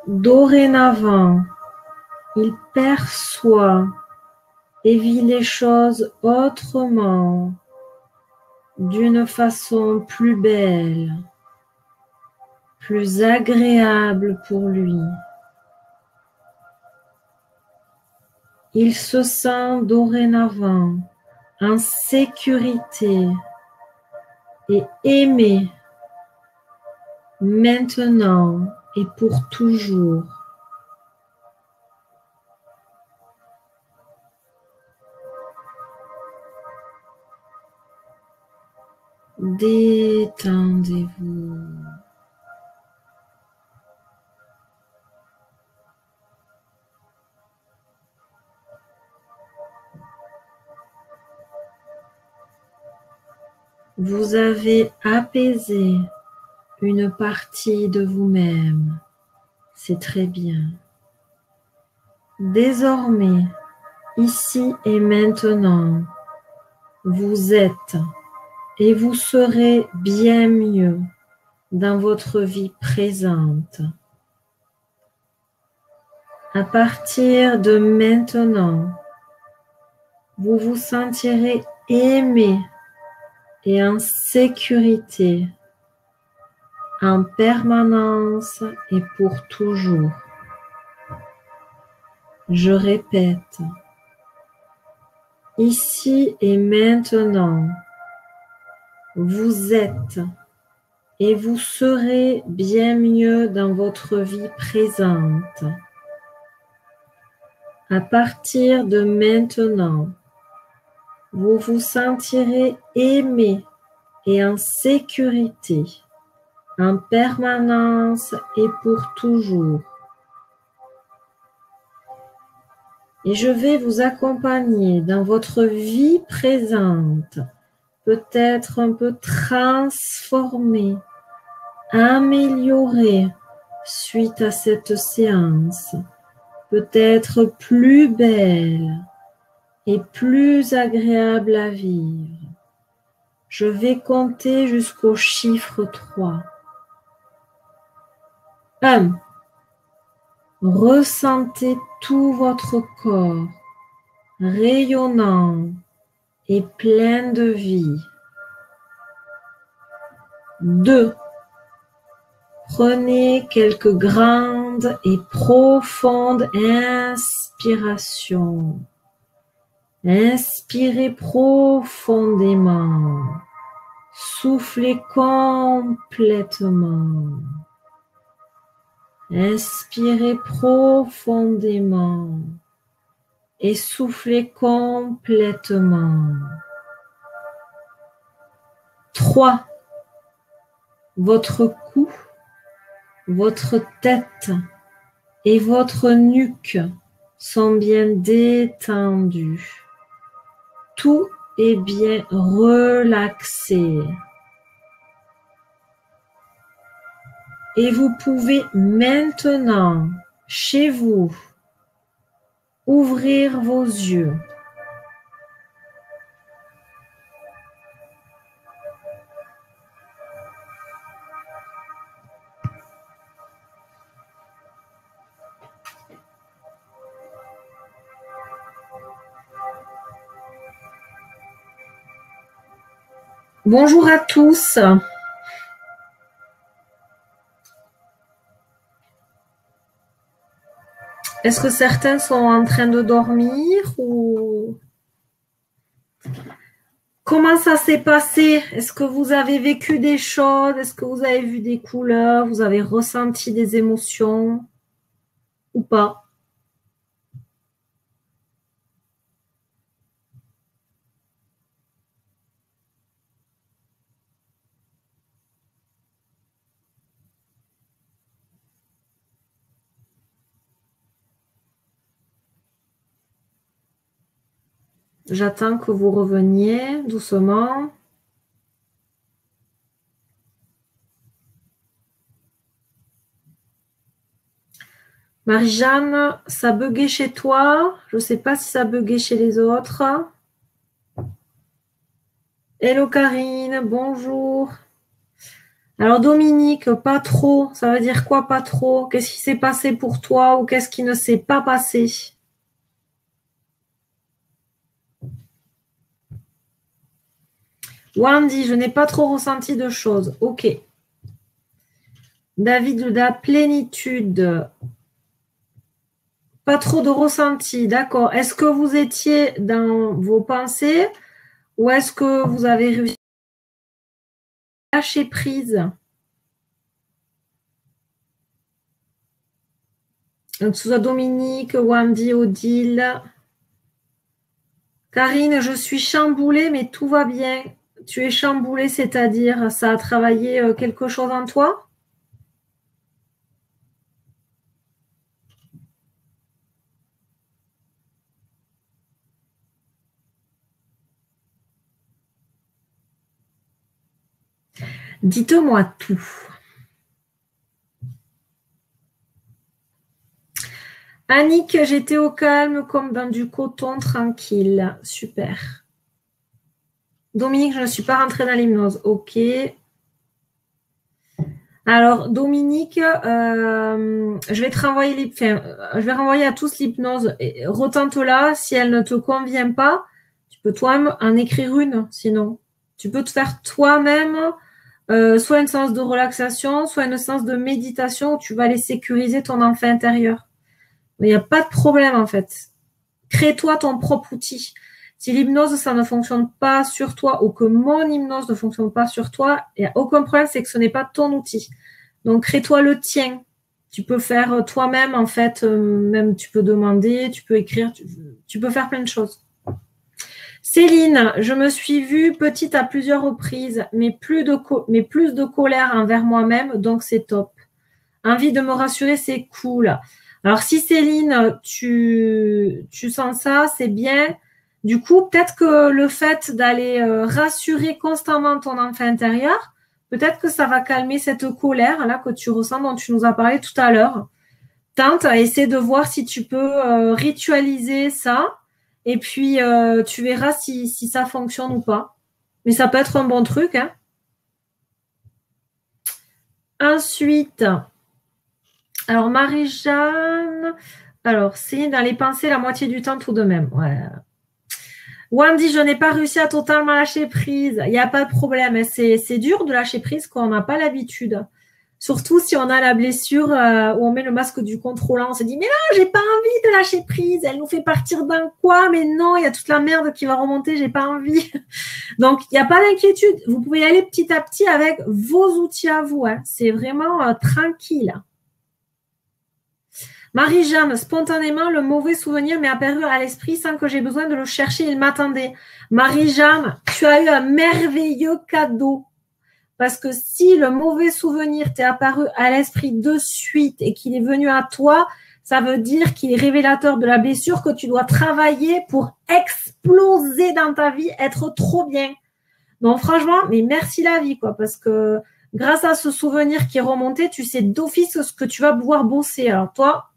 Speaker 1: Dorénavant, il perçoit et vit les choses autrement, d'une façon plus belle, plus agréable pour lui. Il se sent dorénavant en sécurité et aimé maintenant et pour toujours. Détendez-vous. Vous avez apaisé une partie de vous-même. C'est très bien. Désormais, ici et maintenant, vous êtes et vous serez bien mieux dans votre vie présente. À partir de maintenant, vous vous sentirez aimé et en sécurité, en permanence et pour toujours. Je répète, ici et maintenant, vous êtes et vous serez bien mieux dans votre vie présente. À partir de maintenant, vous vous sentirez aimé et en sécurité, en permanence et pour toujours. Et je vais vous accompagner dans votre vie présente, peut-être un peu transformée, améliorée suite à cette séance, peut-être plus belle et plus agréable à vivre. Je vais compter jusqu'au chiffre 3. 1. Ressentez tout votre corps rayonnant et plein de vie. 2. Prenez quelques grandes et profondes inspirations. Inspirez profondément. Soufflez complètement. Inspirez profondément et soufflez complètement. 3. Votre cou, votre tête et votre nuque sont bien détendus. Tout est bien relaxé. Et vous pouvez maintenant, chez vous, ouvrir vos yeux. Bonjour à tous. Est-ce que certains sont en train de dormir ou comment ça s'est passé? Est-ce que vous avez vécu des choses? Est-ce que vous avez vu des couleurs? Vous avez ressenti des émotions ou pas? J'attends que vous reveniez doucement. Marie-Jeanne, ça buguait chez toi. Je ne sais pas si ça buguait chez les autres. Hello Karine, bonjour. Alors Dominique, pas trop. Ça veut dire quoi pas trop? Qu'est-ce qui s'est passé pour toi ou qu'est-ce qui ne s'est pas passé? Wendy, je n'ai pas trop ressenti de choses. Ok. David, de la plénitude. Pas trop de ressenti, d'accord. Est-ce que vous étiez dans vos pensées ou est-ce que vous avez réussi à lâcher prise? Donc, que ce soit Dominique, Wendy, Odile. Karine, je suis chamboulée, mais tout va bien. Tu es chamboulée, c'est-à-dire, ça a travaillé quelque chose en toi? Dites-moi tout. Annick, j'étais au calme comme dans du coton tranquille. Super. Dominique, je ne suis pas rentrée dans l'hypnose. Ok. Alors, Dominique, je vais te renvoyer je vais renvoyer à tous l'hypnose. Retente-la. Si elle ne te convient pas, tu peux toi-même en écrire une, sinon. Tu peux te faire toi-même soit une séance de relaxation, soit une séance de méditation où tu vas aller sécuriser ton enfant intérieur. Mais il n'y a pas de problème, en fait. Crée-toi ton propre outil. Si l'hypnose, ça ne fonctionne pas sur toi ou que mon hypnose ne fonctionne pas sur toi, il n'y a aucun problème, c'est que ce n'est pas ton outil. Donc, crée-toi le tien. Tu peux faire toi-même, en fait, même tu peux demander, tu peux écrire, tu peux faire plein de choses. Céline, je me suis vue petite à plusieurs reprises, mais plus de colère envers moi-même, donc c'est top. Envie de me rassurer, c'est cool. Alors, si Céline, tu sens ça, c'est bien. Du coup, peut-être que le fait d'aller rassurer constamment ton enfant intérieur, peut-être que ça va calmer cette colère là que tu ressens, dont tu nous as parlé tout à l'heure. Tente à essayer de voir si tu peux ritualiser ça. Et puis, tu verras si ça fonctionne ou pas. Mais ça peut être un bon truc, hein. Ensuite, alors Marie-Jeanne, alors c'est dans les pensées la moitié du temps tout de même. Ouais. Wendy, je n'ai pas réussi à totalement lâcher prise. Il n'y a pas de problème. Hein. C'est dur de lâcher prise quand on n'a pas l'habitude. Surtout si on a la blessure où on met le masque du contrôlant. On se dit, mais non, j'ai pas envie de lâcher prise. Elle nous fait partir d'un quoi? Mais non, il y a toute la merde qui va remonter. J'ai pas envie. Donc, il n'y a pas d'inquiétude. Vous pouvez y aller petit à petit avec vos outils à vous. Hein. C'est vraiment tranquille. Marie-Jeanne, spontanément, le mauvais souvenir m'est apparu à l'esprit sans que j'ai besoin de le chercher. Il m'attendait. Marie-Jeanne, tu as eu un merveilleux cadeau. Parce que si le mauvais souvenir t'est apparu à l'esprit de suite et qu'il est venu à toi, ça veut dire qu'il est révélateur de la blessure que tu dois travailler pour exploser dans ta vie, être trop bien. Donc franchement, mais merci la vie, quoi, parce que grâce à ce souvenir qui est remonté, tu sais d'office ce que tu vas pouvoir bosser. Alors toi,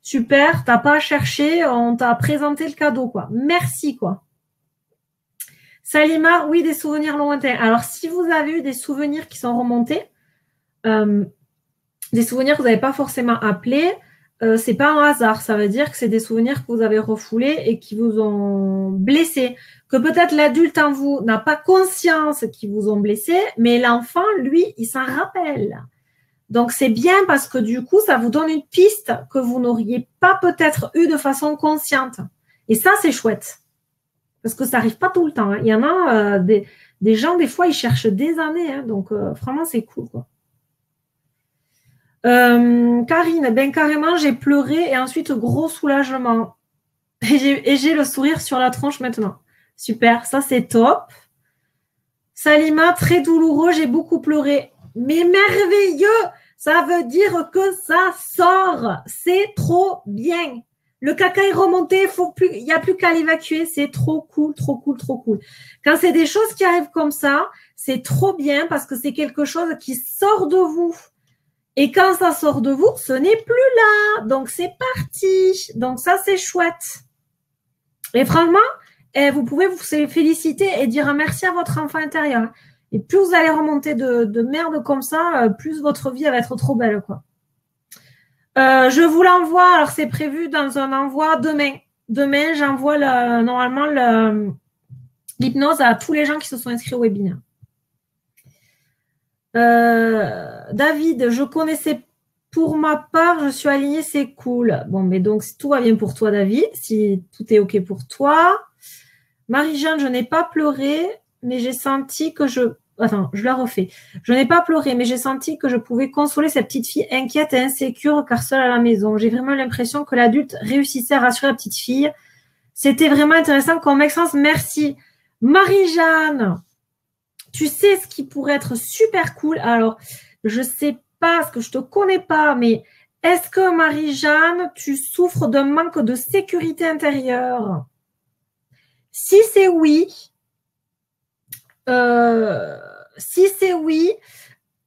Speaker 1: super, t'as pas à chercher, on t'a présenté le cadeau, quoi. Merci, quoi. Salima, oui, des souvenirs lointains. Alors, si vous avez eu des souvenirs qui sont remontés, des souvenirs que vous n'avez pas forcément appelés, c'est pas un hasard. Ça veut dire que c'est des souvenirs que vous avez refoulés et qui vous ont blessé. Que peut-être l'adulte en vous n'a pas conscience qu'ils vous ont blessé, mais l'enfant, lui, il s'en rappelle. Donc, c'est bien parce que du coup, ça vous donne une piste que vous n'auriez pas peut-être eu de façon consciente. Et ça, c'est chouette. Parce que ça n'arrive pas tout le temps, hein. Il y en a des gens, des fois, ils cherchent des années. Hein. Donc, vraiment, c'est cool, quoi. Karine, ben carrément, j'ai pleuré et ensuite, gros soulagement. Et j'ai le sourire sur la tronche maintenant. Super, ça, c'est top. Salima, très douloureux, j'ai beaucoup pleuré. Mais merveilleux! Ça veut dire que ça sort. C'est trop bien. Le caca est remonté, il n'y a plus qu'à l'évacuer. C'est trop cool, trop cool, trop cool. Quand c'est des choses qui arrivent comme ça, c'est trop bien parce que c'est quelque chose qui sort de vous. Et quand ça sort de vous, ce n'est plus là. Donc, c'est parti. Donc, ça, c'est chouette. Et franchement, vous pouvez vous féliciter et dire un merci à votre enfant intérieur. Et plus vous allez remonter de merde comme ça, plus votre vie va être trop belle, quoi. Je vous l'envoie. Alors, c'est prévu dans un envoi demain. Demain, j'envoie normalement l'hypnose à tous les gens qui se sont inscrits au webinaire. David, je connaissais pour ma part, je suis alignée, c'est cool. Bon, mais donc, si tout va bien pour toi, David, si tout est OK pour toi. Marie-Jeanne, je n'ai pas pleuré, mais j'ai senti que Attends, je la refais. Je n'ai pas pleuré, mais j'ai senti que je pouvais consoler cette petite fille inquiète et insécure car seule à la maison. J'ai vraiment l'impression que l'adulte réussissait à rassurer la petite fille. C'était vraiment intéressant comme expérience. Merci. Marie-Jeanne, tu sais ce qui pourrait être super cool. Alors, je sais pas, parce que je te connais pas, mais est-ce que Marie-Jeanne, tu souffres d'un manque de sécurité intérieure? Si c'est oui,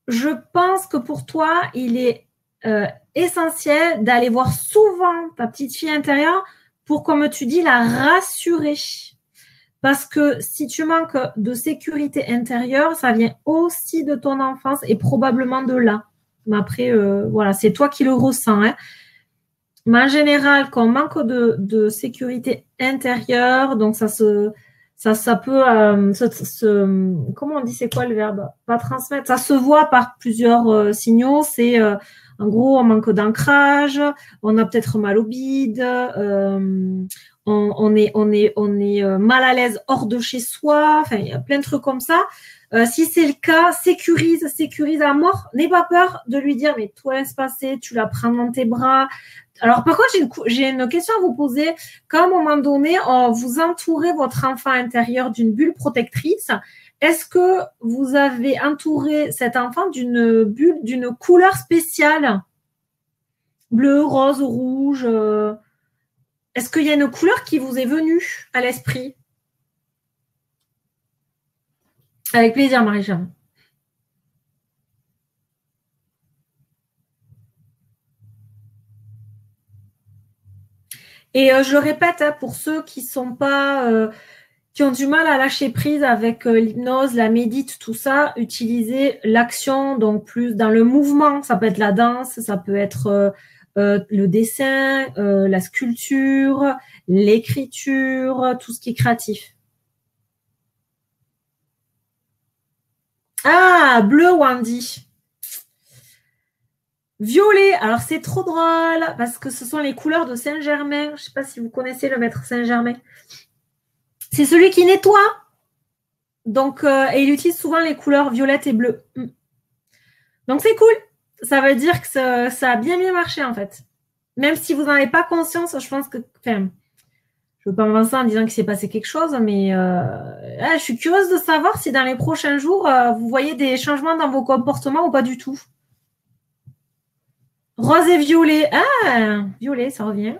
Speaker 1: je pense que pour toi, il est essentiel d'aller voir souvent ta petite fille intérieure pour, comme tu dis, la rassurer. Parce que si tu manques de sécurité intérieure, ça vient aussi de ton enfance et probablement de là. Mais après, voilà, c'est toi qui le ressens. Hein. Mais en général, quand on manque de sécurité intérieure, donc ça peut comment on dit, c'est quoi le verbe? Pas transmettre. Ça se voit par plusieurs signaux. C'est en gros, on manque d'ancrage, on a peut-être mal au bide, on est mal à l'aise hors de chez soi. Enfin, il y a plein de trucs comme ça. Si c'est le cas, sécurise à mort. N'aie pas peur de lui dire, mais toi, laisse passer, tu la prends dans tes bras. Alors, par contre, j'ai une question à vous poser. Quand à un moment donné, vous entourez votre enfant intérieur d'une bulle protectrice, est-ce que vous avez entouré cet enfant d'une bulle, d'une couleur spéciale? Bleu, rose, rouge Est-ce qu'il y a une couleur qui vous est venue à l'esprit? Avec plaisir, Marie-Jeanne. Et je le répète, hein, pour ceux qui sont pas, qui ont du mal à lâcher prise avec l'hypnose, la médite, tout ça, utilisez l'action, donc plus dans le mouvement. Ça peut être la danse, ça peut être le dessin, la sculpture, l'écriture, tout ce qui est créatif. Ah, bleu, Wandy. Violet, alors c'est trop drôle parce que ce sont les couleurs de Saint-Germain. Je ne sais pas si vous connaissez le maître Saint-Germain. C'est celui qui nettoie. Donc, et il utilise souvent les couleurs violettes et bleues. Donc, c'est cool. Ça veut dire que ça a bien marché, en fait. Même si vous n'en avez pas conscience, je pense que... Enfin, je ne veux pas m'avancer en disant qu'il s'est passé quelque chose, mais je suis curieuse de savoir si dans les prochains jours, vous voyez des changements dans vos comportements ou pas du tout. Rose et violet. Ah, violet, ça revient.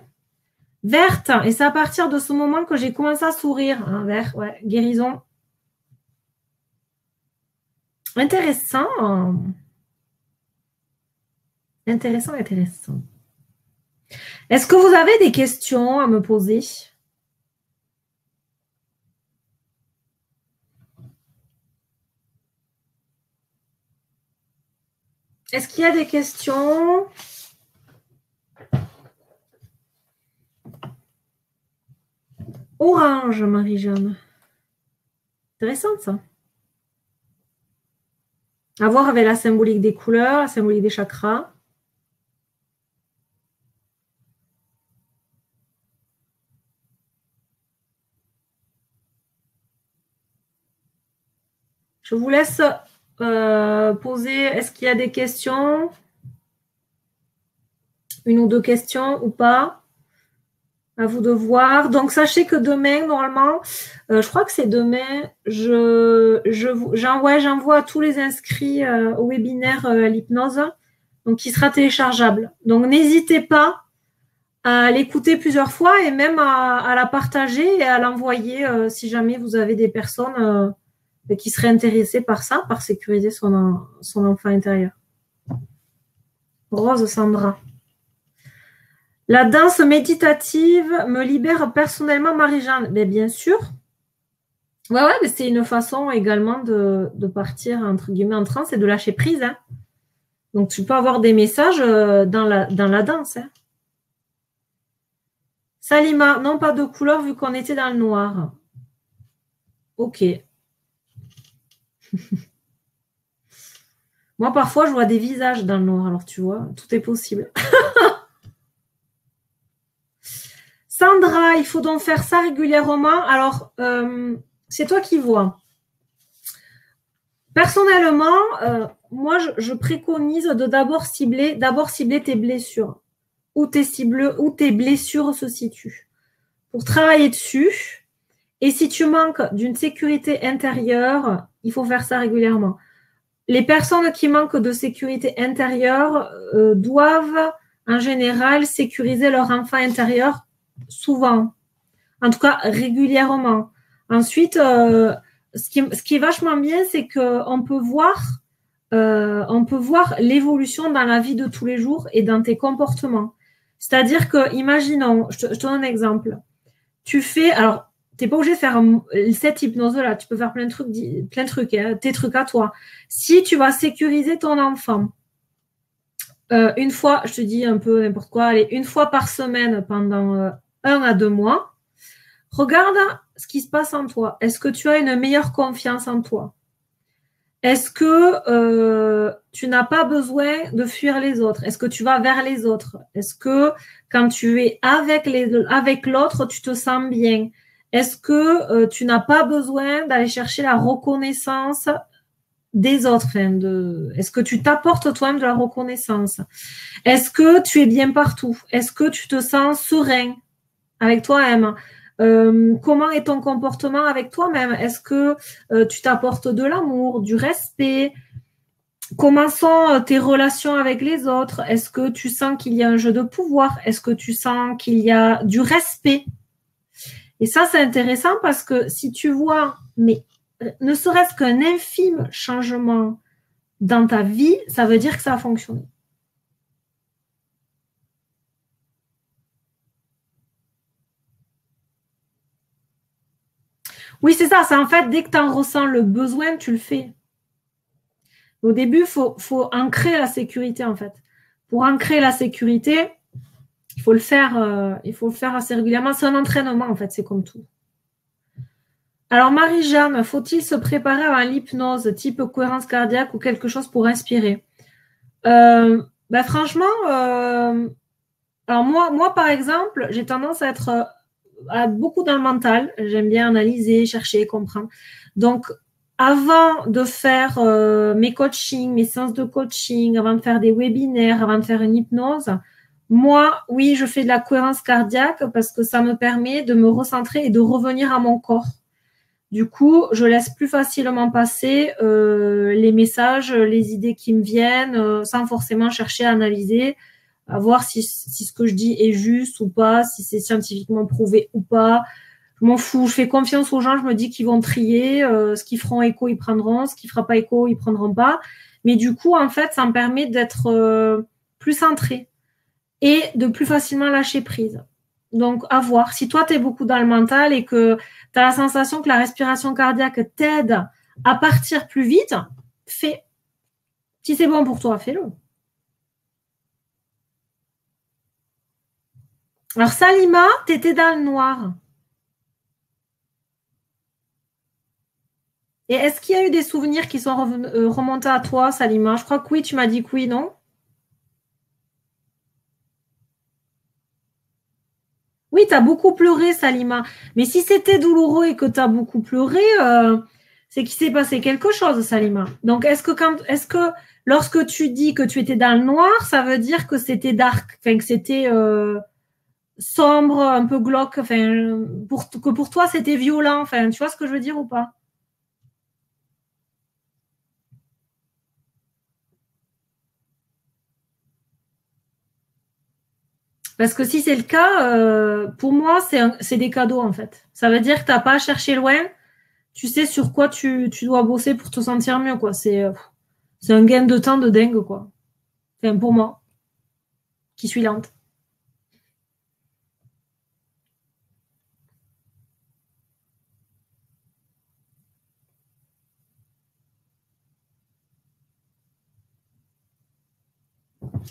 Speaker 1: Verte. Et c'est à partir de ce moment que j'ai commencé à sourire. Hein, vert, ouais. Guérison. Intéressant. Intéressant, intéressant. Est-ce que vous avez des questions à me poser? Est-ce qu'il y a des questions? Orange, Marie-Jeanne. Intéressant, ça. À voir avec la symbolique des couleurs, la symbolique des chakras. Je vous laisse poser. Est-ce qu'il y a des questions? Une ou deux questions ou pas? À vous de voir. Donc, sachez que demain, normalement, je crois que c'est demain, j'envoie à tous les inscrits au webinaire l'hypnose, donc qui sera téléchargeable. Donc, n'hésitez pas à l'écouter plusieurs fois et même à la partager et à l'envoyer si jamais vous avez des personnes qui seraient intéressées par ça, par sécuriser son enfant intérieur. Rose Sandra. La danse méditative me libère personnellement, Marie-Jeanne. Mais bien sûr. Ouais, mais c'est une façon également de partir, entre guillemets, en transe et de lâcher prise. Hein. Donc, tu peux avoir des messages dans la danse. Hein. Salima, non, pas de couleur vu qu'on était dans le noir. Ok. Moi, parfois, je vois des visages dans le noir. Alors, tu vois, tout est possible. Sandra, il faut donc faire ça régulièrement. Alors, c'est toi qui vois. Personnellement, moi, je préconise de d'abord cibler tes blessures, où tes blessures se situent, pour travailler dessus. Et si tu manques d'une sécurité intérieure, il faut faire ça régulièrement. Les personnes qui manquent de sécurité intérieure doivent, en général, sécuriser leur enfant intérieur souvent, en tout cas régulièrement. Ensuite, ce qui est vachement bien, c'est qu'on peut voir l'évolution dans la vie de tous les jours et dans tes comportements. C'est-à-dire que, imaginons, je te donne un exemple. Tu fais, alors, tu n'es pas obligé de faire cette hypnose-là, tu peux faire plein de trucs, hein, tes trucs à toi. Si tu vas sécuriser ton enfant, une fois, je te dis un peu n'importe quoi, allez, une fois par semaine pendant 1 à 2 mois, regarde ce qui se passe en toi. Est-ce que tu as une meilleure confiance en toi? Est-ce que tu n'as pas besoin de fuir les autres? Est-ce que tu vas vers les autres? Est-ce que quand tu es avec l'autre, tu te sens bien? Est-ce que tu n'as pas besoin d'aller chercher la reconnaissance des autres? Est-ce que tu t'apportes toi-même de la reconnaissance? Est-ce que tu es bien partout? Est-ce que tu te sens serein avec toi-même? Comment est ton comportement avec toi-même? Est-ce que tu t'apportes de l'amour, du respect? Comment sont tes relations avec les autres? Est-ce que tu sens qu'il y a un jeu de pouvoir? Est-ce que tu sens qu'il y a du respect? Et ça, c'est intéressant parce que si tu vois, mais ne serait-ce qu'un infime changement dans ta vie, ça veut dire que ça a fonctionné. Oui, c'est ça. C'est en fait, dès que tu en ressens le besoin, tu le fais. Au début, il faut ancrer la sécurité, en fait. Pour ancrer la sécurité, il faut le faire assez régulièrement. C'est un entraînement, en fait. C'est comme tout. Alors, Marie-Jeanne, faut-il se préparer à l'hypnose, type cohérence cardiaque ou quelque chose pour inspirer? Franchement, alors moi, par exemple, j'ai tendance à être beaucoup dans le mental. J'aime bien analyser, chercher, comprendre. Donc, avant de faire mes coachings, mes séances de coaching, avant de faire des webinaires, avant de faire une hypnose, moi, oui, je fais de la cohérence cardiaque parce que ça me permet de me recentrer et de revenir à mon corps. Du coup, je laisse plus facilement passer les messages, les idées qui me viennent, sans forcément chercher à analyser, à voir si ce que je dis est juste ou pas, si c'est scientifiquement prouvé ou pas. Je m'en fous, je fais confiance aux gens, je me dis qu'ils vont trier, ce qui feront écho, ils prendront, ce qui fera pas écho, ils prendront pas. Mais du coup, en fait, ça me permet d'être plus centré et de plus facilement lâcher prise. Donc, à voir. Si toi, tu es beaucoup dans le mental et que tu as la sensation que la respiration cardiaque t'aide à partir plus vite, fais. Si c'est bon pour toi, fais-le. Alors, Salima, tu étais dans le noir. Et est-ce qu'il y a eu des souvenirs qui sont remontés à toi, Salima? Je crois que oui, tu m'as dit que oui, non? Oui, tu as beaucoup pleuré, Salima. Mais si c'était douloureux et que tu as beaucoup pleuré, c'est qu'il s'est passé quelque chose, Salima. Donc, est-ce que lorsque tu dis que tu étais dans le noir, ça veut dire que c'était dark, enfin que c'était sombre, un peu glauque, enfin que pour toi c'était violent, enfin tu vois ce que je veux dire ou pas? Parce que si c'est le cas, pour moi c'est des cadeaux en fait. Ça veut dire que t'as pas à chercher loin. Tu sais sur quoi tu dois bosser pour te sentir mieux, quoi. C'est un gain de temps de dingue, quoi. Enfin, pour moi, qui suis lente.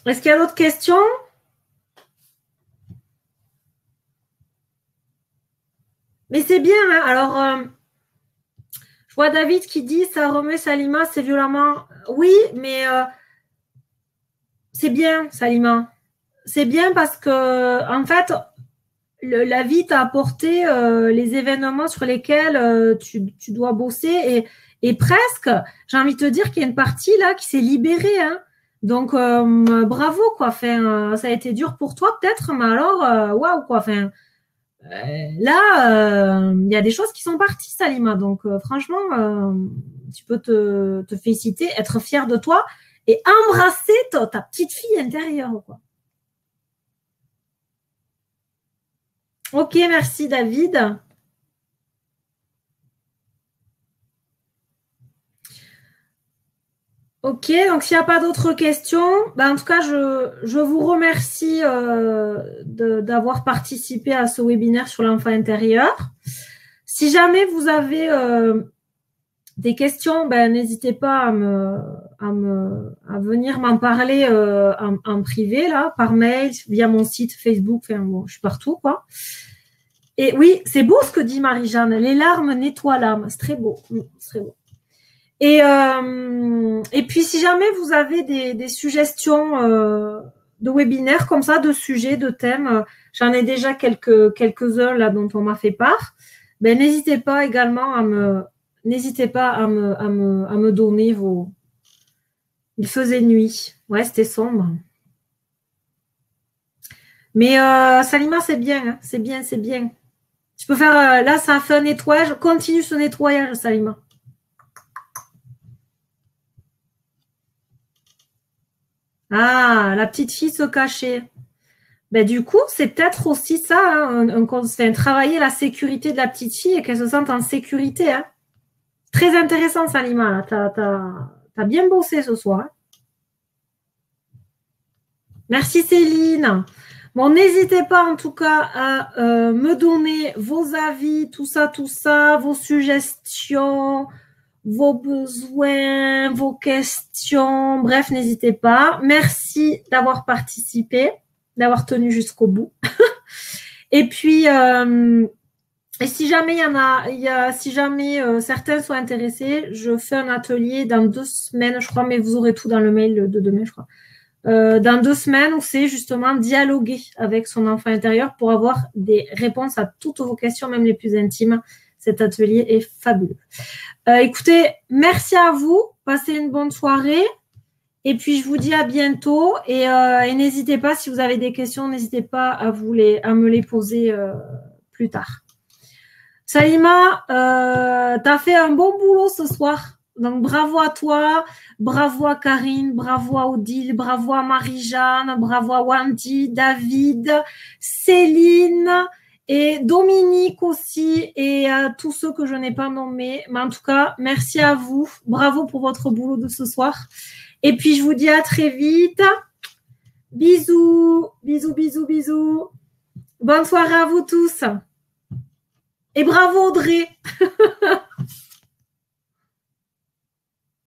Speaker 1: Est-ce qu'il y a d'autres questions? Mais c'est bien, hein. Alors, je vois David qui dit ça remet Salima, c'est violemment. Oui, mais c'est bien, Salima. C'est bien parce que, en fait, la vie t'a apporté les événements sur lesquels tu dois bosser et presque, j'ai envie de te dire qu'il y a une partie là qui s'est libérée. Hein. Donc, bravo, quoi. Enfin, ça a été dur pour toi, peut-être, mais alors, waouh, quoi. Enfin, là, il y a des choses qui sont parties, Salima. Donc, franchement, tu peux te féliciter, être fier de toi et embrasser ta petite fille intérieure, quoi. Ok, merci David. Ok, donc s'il n'y a pas d'autres questions, ben, en tout cas, je vous remercie d'avoir participé à ce webinaire sur l'enfant intérieur. Si jamais vous avez des questions, ben, n'hésitez pas à venir m'en parler en privé, là, par mail, via mon site Facebook, enfin bon, je suis partout, quoi. Et oui, c'est beau ce que dit Marie-Jeanne, les larmes nettoient l'âme, c'est très beau, c'est très beau. Et puis, si jamais vous avez des suggestions de webinaires comme ça, de sujets, de thèmes, j'en ai déjà quelques-uns là dont on m'a fait part. Ben, n'hésitez pas également n'hésitez pas à me donner vos. Il faisait nuit, ouais, c'était sombre. Mais Salima, c'est bien, hein, c'est bien, c'est bien. Tu peux faire là, ça a fait un nettoyage. Continue ce nettoyage, Salima. Ah, la petite fille se cachait. Ben, du coup, c'est peut-être aussi ça, hein, travailler la sécurité de la petite fille et qu'elle se sente en sécurité. Hein. Très intéressant, Salima. Tu as bien bossé ce soir. Hein. Merci, Céline. Bon, n'hésitez pas en tout cas à me donner vos avis, tout ça, vos suggestions, vos besoins, vos questions. Bref, n'hésitez pas. Merci d'avoir participé, d'avoir tenu jusqu'au bout. Et puis, et si jamais si jamais certains sont intéressés, je fais un atelier dans 2 semaines, je crois, mais vous aurez tout dans le mail de demain, je crois. Dans 2 semaines, où c'est justement dialoguer avec son enfant intérieur pour avoir des réponses à toutes vos questions, même les plus intimes. Cet atelier est fabuleux. Écoutez, merci à vous. Passez une bonne soirée. Et puis, je vous dis à bientôt. Et n'hésitez pas, si vous avez des questions, n'hésitez pas à me les poser plus tard. Salima, tu as fait un bon boulot ce soir. Donc, bravo à toi, bravo à Karine, bravo à Odile, bravo à Marie-Jeanne, bravo à Wendy, David, Céline et Dominique aussi et à tous ceux que je n'ai pas nommés. Mais en tout cas, merci à vous. Bravo pour votre boulot de ce soir. Et puis, je vous dis à très vite. Bisous, bisous, bisous, bisous. Bonne soirée à vous tous. Et bravo Audrey